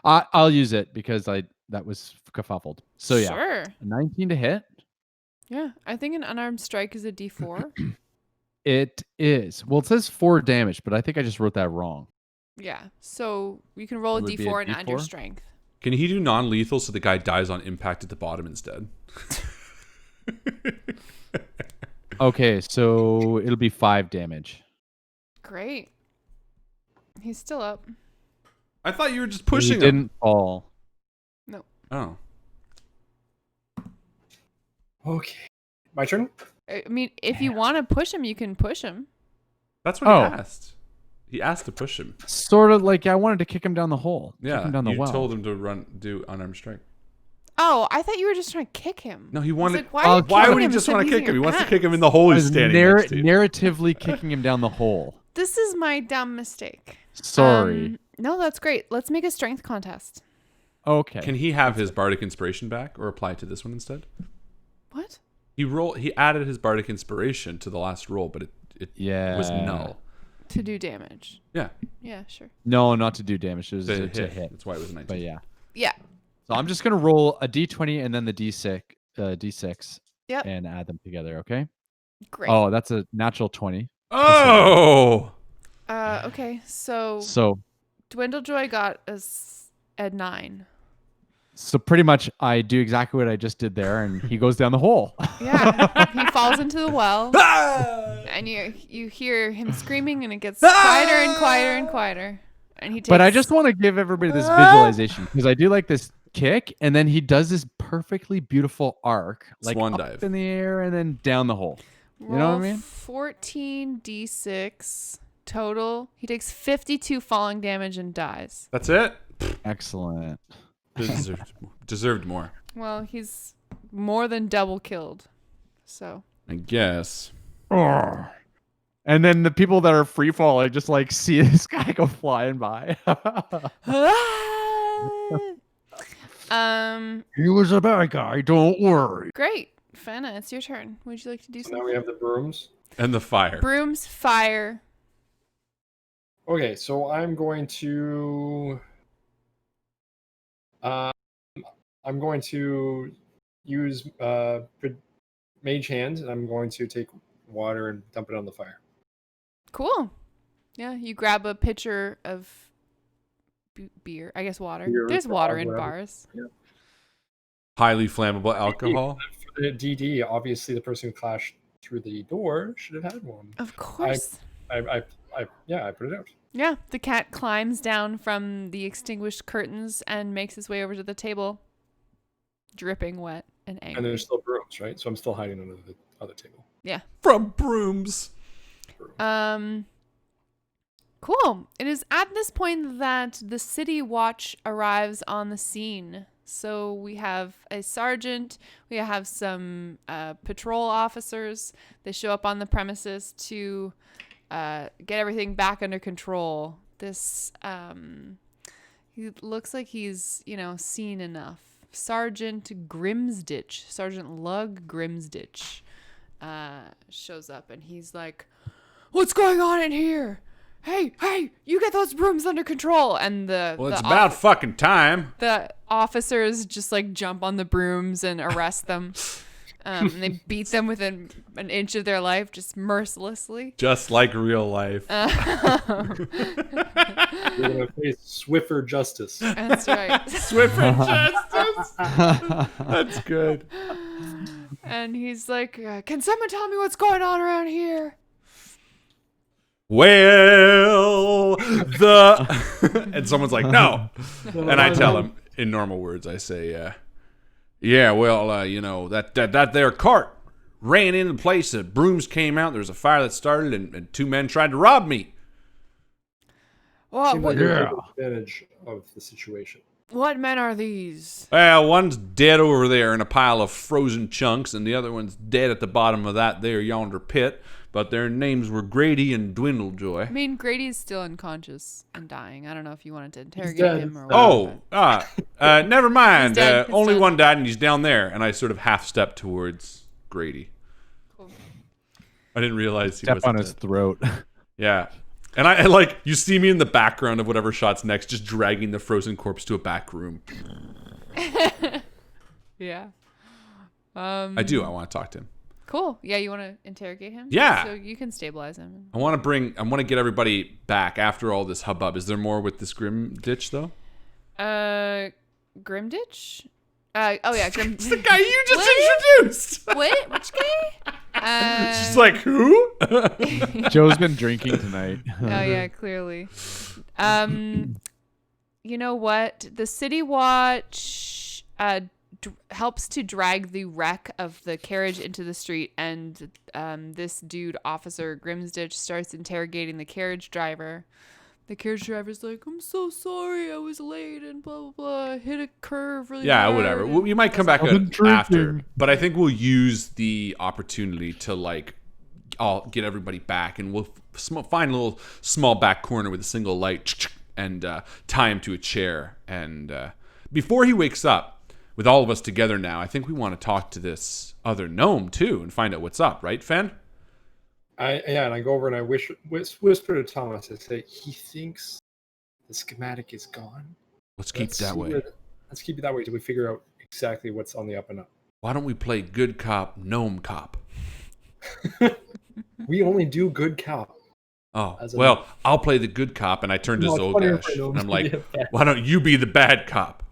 I'll use it because that was kerfuffled. So yeah, Sure. 19 to hit. Yeah, I think an unarmed strike is a D4. It is. Well, it says 4 damage, but I think I just wrote that wrong. Yeah, so you can roll a It would be a D4 and add your D4? strength. Can he do non-lethal so the guy dies on impact at the bottom instead? Okay, so it'll be 5 damage. Great. He's still up. I thought you were just He pushing him. didn't fall. Oh. Okay. My turn? I mean, if you want to push him, you can push him. That's what he asked. He asked to push him. Sort of like I wanted to kick him down the hole. Yeah, kick him down the you well. told him to do unarmed strike. Oh, I thought you were just trying to kick him. No, he I was wanted. like, why are you why kicking would he him just instead want of to kick using him? He your wants to axe? kick him in the hole I he's was standing next to. narratively kicking him down the hole. This is my dumb mistake. Sorry. No, that's great. Let's make a strength contest. Okay. Can he have his bardic inspiration back, or apply to this one instead? What? He added his bardic inspiration to the last roll, but it was null. To do damage. Yeah, Yeah, sure. No, not to do damage. It was to to hit. hit. That's why it was 19. But yeah. Yeah. So I'm just gonna roll a d20 and then the d6, Yep. and add them together. Okay. Great. Oh, that's a natural 20. Oh, Okay, so So Dwindlejoy got us at 9. pretty much I do exactly what I just did there, and he goes down the hole. Yeah. He falls into the well, and you hear him screaming, and it gets quieter and quieter and quieter. And he takes. But I just want to give everybody this visualization because I do like this kick, and then he does this perfectly beautiful arc, like Swan up dive. in the air and then down the hole. You know what I mean? 14 d6 total. He takes 52 falling damage and dies. that's it. Excellent. Deserved more, Well, he's more than double killed. So. I guess. And then the people that are free falling just like see this guy go flying by. He was a bad guy, don't worry. Great. Fenna, it's your turn. Would you like to do So now something? we have the brooms. And the fire. Brooms, fire. Okay, so I'm going to use mage hand, and I'm going to take water and dump it on the fire. Cool. Yeah, you grab a pitcher of beer. I guess water. Beer, There's water in whatever. bars. Highly flammable alcohol. For the DD, obviously the person who through the door should have had one. Of course. I put it out. Yeah, the cat climbs down from the extinguished curtains and makes his way over to the table, dripping wet and angry. And there's still brooms, right? So I'm still hiding under the other table. Yeah. From brooms. Cool. It is at this point that the city watch arrives on the scene. So we have a sergeant, we have some patrol officers. They show up on the premises to get everything back under control. This he looks like he's, seen enough. Sergeant Lug Grimsditch shows up, and he's like, "What's going on in here? Hey, you get those brooms under control." And it's about fucking time. The officers just like jump on the brooms and arrest them. And they beat them within an inch of their life, just mercilessly. Just like real life. You're gonna face swifter justice. That's right. Swiffer justice. That's good. And he's like, "Can someone tell me what's going on around here?" Well, and someone's like, "No," and I tell him in normal words. I say, "Yeah, well, that there cart ran into the place. The brooms came out. There was a fire that started, and two men tried to rob me." Seems like you're taking advantage of the situation. What men are these? Well, one's dead over there in a pile of frozen chunks, and the other one's dead at the bottom of that there yonder pit. But their names were Grady and Dwindlejoy. I mean, Grady's still unconscious and dying. I don't know if you wanted to interrogate him or what. Never mind. Dead. Only Dead. one died, and he's down there. And I sort of half step towards Grady. Cool. I didn't realize he Step wasn't on his dead. throat. Yeah. And I like, you see me in the background of whatever shot's next, just dragging the frozen corpse to a back room. Yeah. I do. I want to talk to him. Cool. Yeah, you want to interrogate him? Yeah. So you can stabilize him. I want to get everybody back after all this hubbub. Is there more with this Grim Ditch, though? Grimditch? Oh yeah, Grim. It's the guy you just introduced. What? Which guy? She's like, who? Joe's been drinking tonight. Oh yeah, clearly. You know what? The City Watch helps to drag the wreck of the carriage into the street, and this dude, Officer Grimsditch, starts interrogating the carriage driver. The carriage driver's like, "I'm so sorry, I was late and blah blah blah. Hit a curve really hard." Whatever. You might come back after, but I think we'll use the opportunity to I'll get everybody back, and we'll find a little small back corner with a single light and tie him to a chair. And before he wakes up, with all of us together now, I think we want to talk to this other gnome too and find out what's up, right, Fen? And I go over and I whisper to Thomas. I say, he thinks the schematic is gone. Let's keep it that way. Let's keep it that way till we figure out exactly what's on the up and up. Why don't we play good cop, gnome cop? We only do good cop. Oh, well, I'll play the good cop, and I turn to Zolgash, and I'm like, why don't you be the bad cop?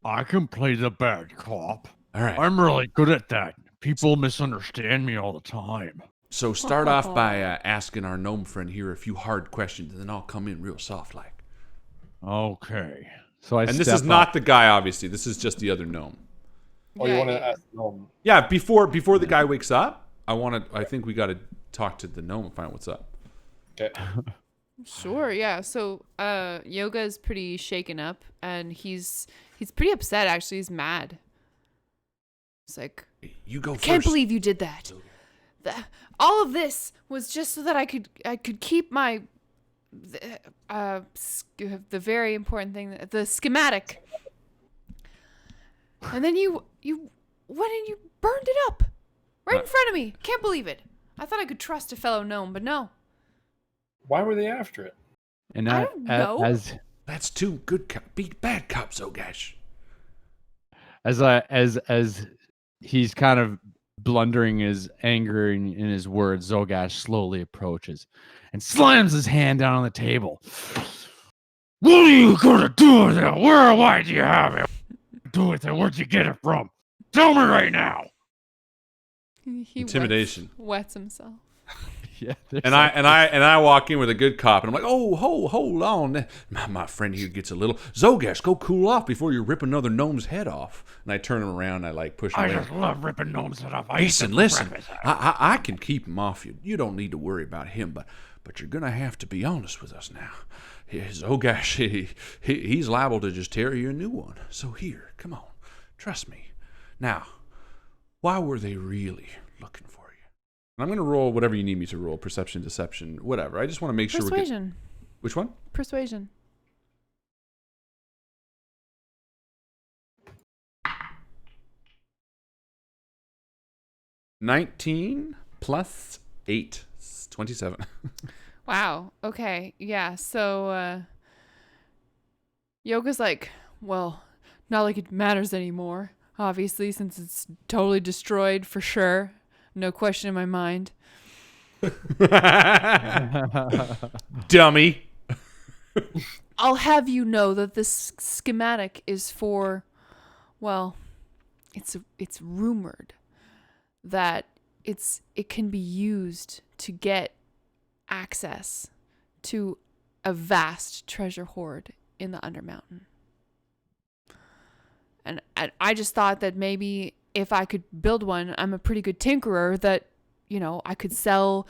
I can play the bad cop. All right. I'm really good at that. People misunderstand me all the time. So start off by asking our gnome friend here a few hard questions, and then I'll come in real soft like. Okay. So this is not the guy, obviously. This is just the other gnome. Oh, you want to ask the gnome? Yeah, before the guy wakes up, I think we got to talk to the gnome and find out what's up. Okay. Sure, yeah. So Yoga is pretty shaken up, and he's pretty upset, actually. He's mad. It's like, you go first. I can't believe you did that. All of this was just so that I could keep my the very important thing, the schematic. And then you went and you burned it up right in front of me. Can't believe it. I thought I could trust a fellow gnome, but no. Why were they after it? And I don't know. That's two good cop, beat bad cops, Zolgash. As he's kind of blundering his anger in his words, Zolgash slowly approaches and slams his hand down on the table. What are you gonna do with it? Why do you have it? Do with it? Where'd you get it from? Tell me right now. He Intimidation. Wets himself. Yeah. And I walk in with a good cop, and I'm like, oh, hold on. My friend here gets a little. Zogash, go cool off before you rip another gnome's head off. And I turn him around, and I like push him I away. just love ripping gnomes head off. I eat them Listen. for breakfast. I can keep him off you. You don't need to worry about him, but you're gonna have to be honest with us now. Zogash, he's liable to just tear you a new one. So here, come on, trust me. Now, why were they really looking for you? And I'm going to roll whatever you need me to roll. Perception, deception, whatever. I just want to make sure Persuasion. Which one? Persuasion. $19 plus 8. 27. Wow. Okay. Yeah. So Yoga's like, well, not like it matters anymore, obviously, since it's totally destroyed for sure. No question in my mind. Dummy. I'll have you know that this schematic is for, well, it's rumored that it can be used to get access to a vast treasure hoard in the Undermountain. And I just thought that maybe if I could build one, I'm a pretty good tinkerer, that, I could sell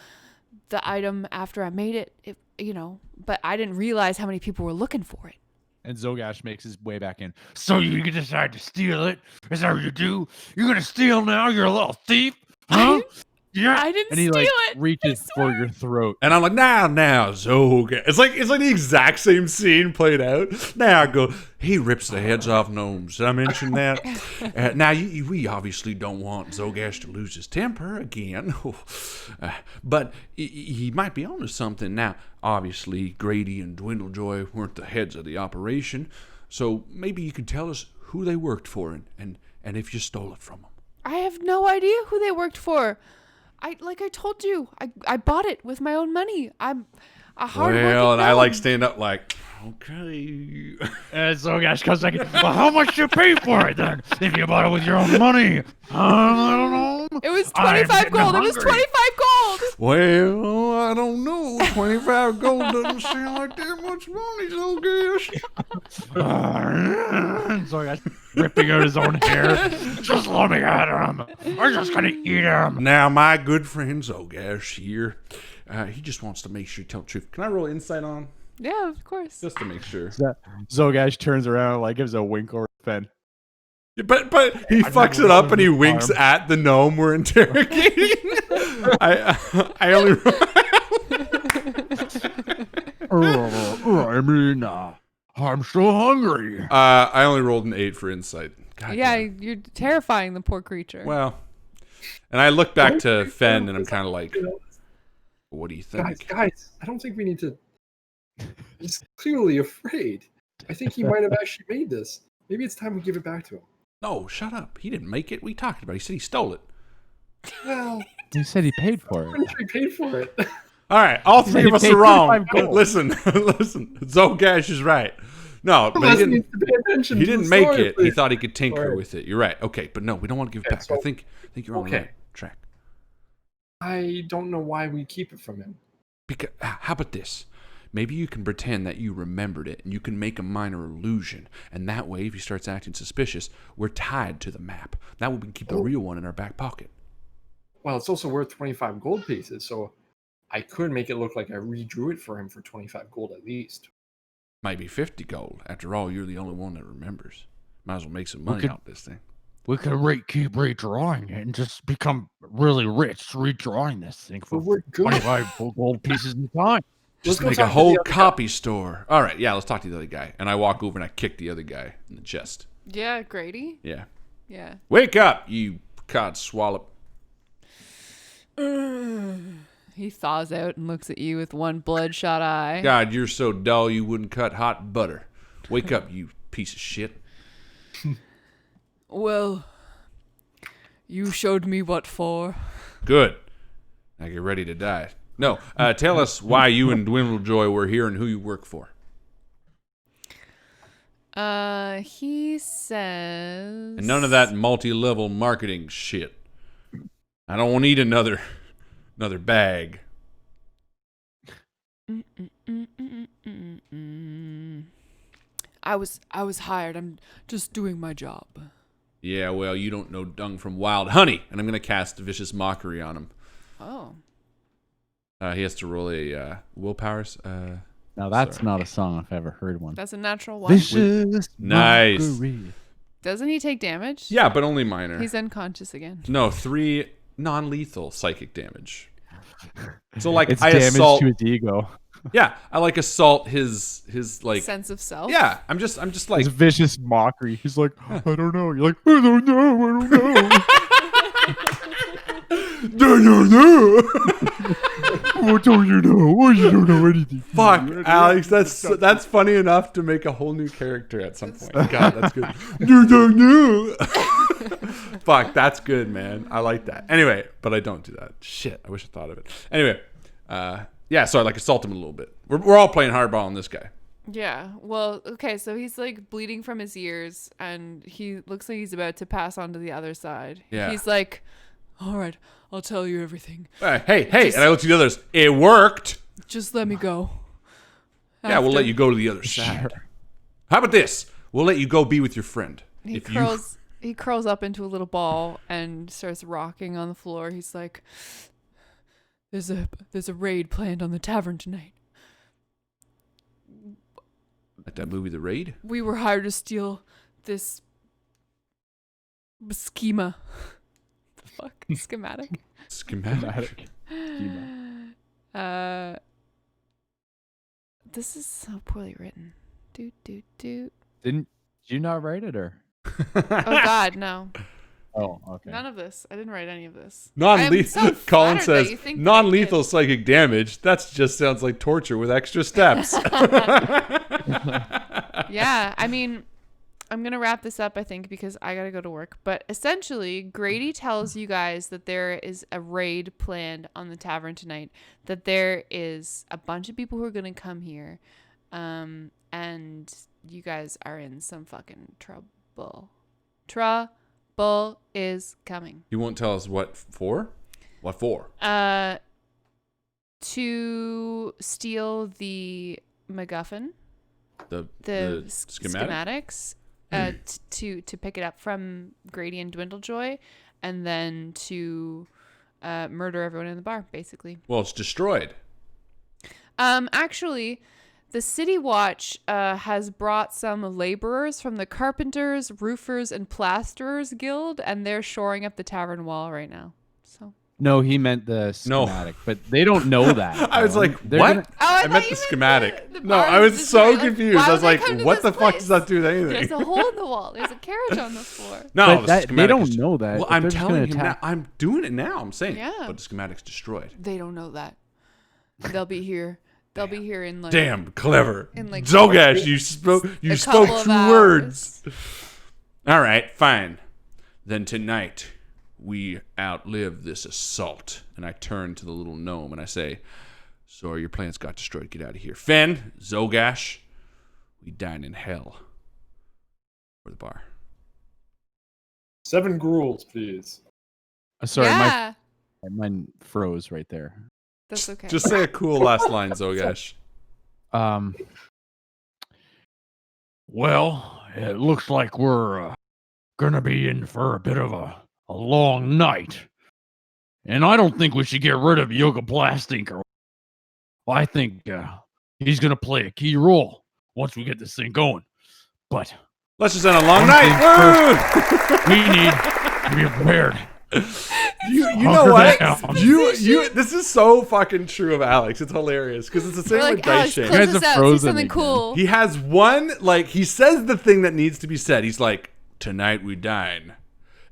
the item after I made it, but I didn't realize how many people were looking for it. And Zogash makes his way back in. So you can decide to steal it? Is that what you do? You're gonna steal now? You're a little thief? Huh? Yeah. I didn't And he steal like it. reaches for your throat. And I'm like, now, Zogash. It's like the exact same scene played out. Now I go, he rips the heads off gnomes. Did I mention that? Now, we obviously don't want Zogash to lose his temper again. But he might be onto something. Now, obviously, Grady and Dwindlejoy weren't the heads of the operation. So maybe you could tell us who they worked for and if you stole it from them. I have no idea who they worked for. I told you, I bought it with my own money. I'm a hard-working And I gnome. like stand up like, okay. And Zogash comes back. Well, how much you pay for it then? If you bought it with your own money? I don't know. It was I'm 25 getting gold. It was hungry. 25 gold. Well, I don't know. 25 gold doesn't sound like that much money, Zogash. Zogash ripping out his own hair. Just let me at him. I'm just gonna eat him. Now, my good friend Zogash here, he just wants to make sure you tell the truth. Can I roll insight on? Yeah, of course. Just to make sure. Zogash turns around and like gives a wink over to Fen. Yeah, but he fucks it up and he winks at the gnome we're interrogating. I only I mean, I'm so hungry. I only rolled an 8 for insight. God Yeah, damn. you're terrifying the poor creature. Well, and I look back to Fen and I'm kind of like, what do you think? Guys, I don't think we need to. He's clearly afraid. I think he might have actually made this. Maybe it's time we give it back to him. No, shut up. He didn't make it. We talked about it. He said he stole it. Well, He said he paid for I'm it. pretty sure he paid for it. All right, all three of us paid are wrong. 25 gold. Listen, Zogash is right. No, but he Unless didn't. needs to pay attention He to the didn't make story, it. He please. thought he could tinker Alright. with it. You're right. Okay, but no, we don't want to give it Okay, back. so- I think you're on the okay. right track. I don't know why we keep it from him. Because how about this? Maybe you can pretend that you remembered it, and you can make a minor illusion. And that way, if he starts acting suspicious, we're tied to the map. That way, we can keep the real one in our back pocket. Well, it's also worth 25 gold pieces, so I could make it look like I redrew it for him for 25 gold at least. Might be 50 gold. After all, you're the only one that remembers. Might as well make some money out this thing. We could keep redrawing it and just become really rich redrawing this thing But for we're good. 25 gold pieces at a time. Just Let's go make a talk to whole the other copy store. All right, yeah, let's talk to the other guy. And I walk over and I kick the other guy in the chest. Yeah, Grady. Yeah. Yeah. Wake up, you cod swallop. He thaws out and looks at you with one bloodshot eye. God, you're so dull you wouldn't cut hot butter. Wake up, you piece of shit. Well, you showed me what for. Good. Now get ready to die. No, tell us why you and Dwindlejoy were here and who you work for. He says. And none of that multi-level marketing shit. I don't want to eat another bag. I was hired. I'm just doing my job. Yeah, well, you don't know dung from wild honey, and I'm gonna cast vicious mockery on him. Oh. He has to roll a willpowers. Now that's Sorry. not a song if I've ever heard one. That's a natural one. Vicious Nice. mockery. Doesn't he take damage? Yeah, but only minor. He's unconscious again. No, 3 non-lethal psychic damage. So like It's I damage assault. to his ego. Yeah, I like assault his like. Sense of self. Yeah, I'm just like. It's vicious mockery. He's like, I don't know. You're like, I don't know. No. What don't you know? What you don't know anything. Fuck, Alex, that's funny enough to make a whole new character at some point. God, that's good. No. Fuck, that's good, man. I like that. Anyway, but I don't do that. Shit, I wish I thought of it. Anyway, yeah, so I like assault him a little bit. We're all playing hardball on this guy. Yeah. Well, okay, so he's like bleeding from his ears and he looks like he's about to pass on to the other side. Yeah. He's like, all right, I'll tell you everything. Hey, and I looked at the others. It worked. Just let me go. Yeah, we'll After- let you go to the other side. How about this? We'll let you go be with your friend. He curls up into a little ball and starts rocking on the floor. He's like, there's a raid planned on the tavern tonight. Like that movie, The Raid? We were hired to steal this schema. The fuck? Schematic? Schematic. This is so poorly written. Doot. Did you not write it or? Oh God, no. Oh, okay. None of this. I didn't write any of this. Non-lethal. I'm so Colin flattered that says you think that I non-lethal psychic damage. That just sounds like torture with extra steps. Yeah, I mean, I'm going to wrap this up, I think, because I got to go to work. But essentially, Grady tells you guys that there is a raid planned on the tavern tonight, that there is a bunch of people who are going to come here, and you guys are in some fucking trouble. Trouble is coming. You won't tell us what for? What for? To steal the MacGuffin. The schematics to pick it up from Grady and Dwindlejoy, and then to murder everyone in the bar, basically. Well, it's destroyed. Actually, the City Watch has brought some laborers from the Carpenters, Roofers, and Plasterers Guild, and they're shoring up the tavern wall right now. So. No, he meant the schematic, but they don't know that. I was like, They're what? gonna- I meant the schematic. No, I was so confused. I was like, what the fuck does that do with anything? There's a hole in the wall. There's a carriage on the floor. No, But they schematic don't is- know that. Well, They're I'm just telling gonna him now. attack. I'm doing it now. I'm saying. Yeah. But the schematic's destroyed. They don't know that. They'll be here. They'll be here in like. Damn, clever. In like Zogash, you spoke a spoke couple of true hours. words. All right, fine. Then tonight we outlive this assault. And I turn to the little gnome and I say, sorry, your plans got destroyed. Get out of here. Fen, Zogash, we dine in hell. For the bar. 7 gruels, please. Sorry, Yeah, mine froze right there. that's okay. Just say a cool last line, Zogash. Well, it looks like we're gonna be in for a bit of a long night. And I don't think we should get rid of Yoga Blastinker. I think he's gonna play a key role once we get this thing going. But Let's just end a long One night. thing we need to be prepared. You know Hunker what? down. You this is so fucking true of Alex. It's hilarious because it's the same We're with like, Dice Alex, Shame. close guys this are out. Say frozen something again. cool. He has one, like, he says the thing that needs to be said. He's like, tonight we dine.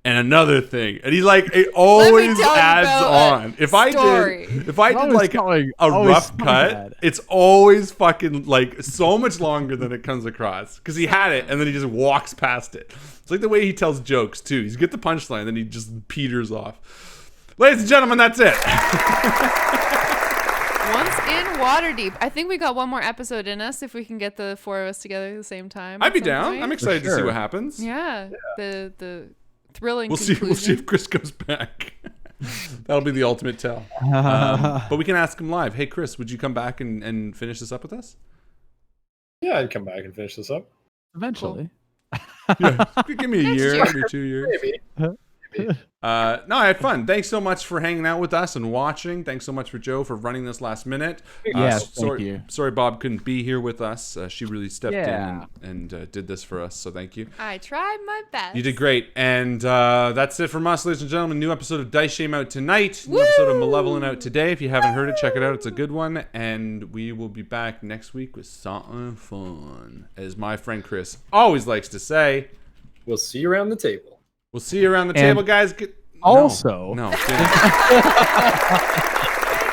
And another thing. And he, like, it always tell you adds about a on. If I story. did Always like telling- a always rough telling cut, that. it's always fucking, like, so much longer than it comes across. Because he had it, and then he just walks past it. It's like the way he tells jokes, too. He's get the punchline, then he just peters off. Ladies and gentlemen, that's it. Once in Waterdeep. I think we got one more episode in us if we can get the 4 of us together at the same time. I'd at be some down. point. I'm excited to see sure. what happens. Yeah. The thrilling We'll see conclusion. if Chris comes back. That'll be the ultimate tell. But we can ask him live. Hey, Chris, would you come back and finish this up with us? Yeah, I'd come back and finish this up. Eventually. Yeah, give me a Next year, year. maybe 2 years. Maybe. No, I had fun. Thanks so much for hanging out with us and watching. Thanks so much for Joe for running this last minute. Yes, thank sorry, you. Sorry, Bob couldn't be here with us. She really stepped Yeah. in and did this for us. So thank you. I tried my best. You did great. And that's it from us, ladies and gentlemen. New episode of Dice Shame out tonight. New episode of Malevolent out today. If you haven't heard it, check it out. It's a good one. And we will be back next week with something fun. As my friend Chris always likes to say, We'll see you around the table. we'll see you around the And table, guys. also- No.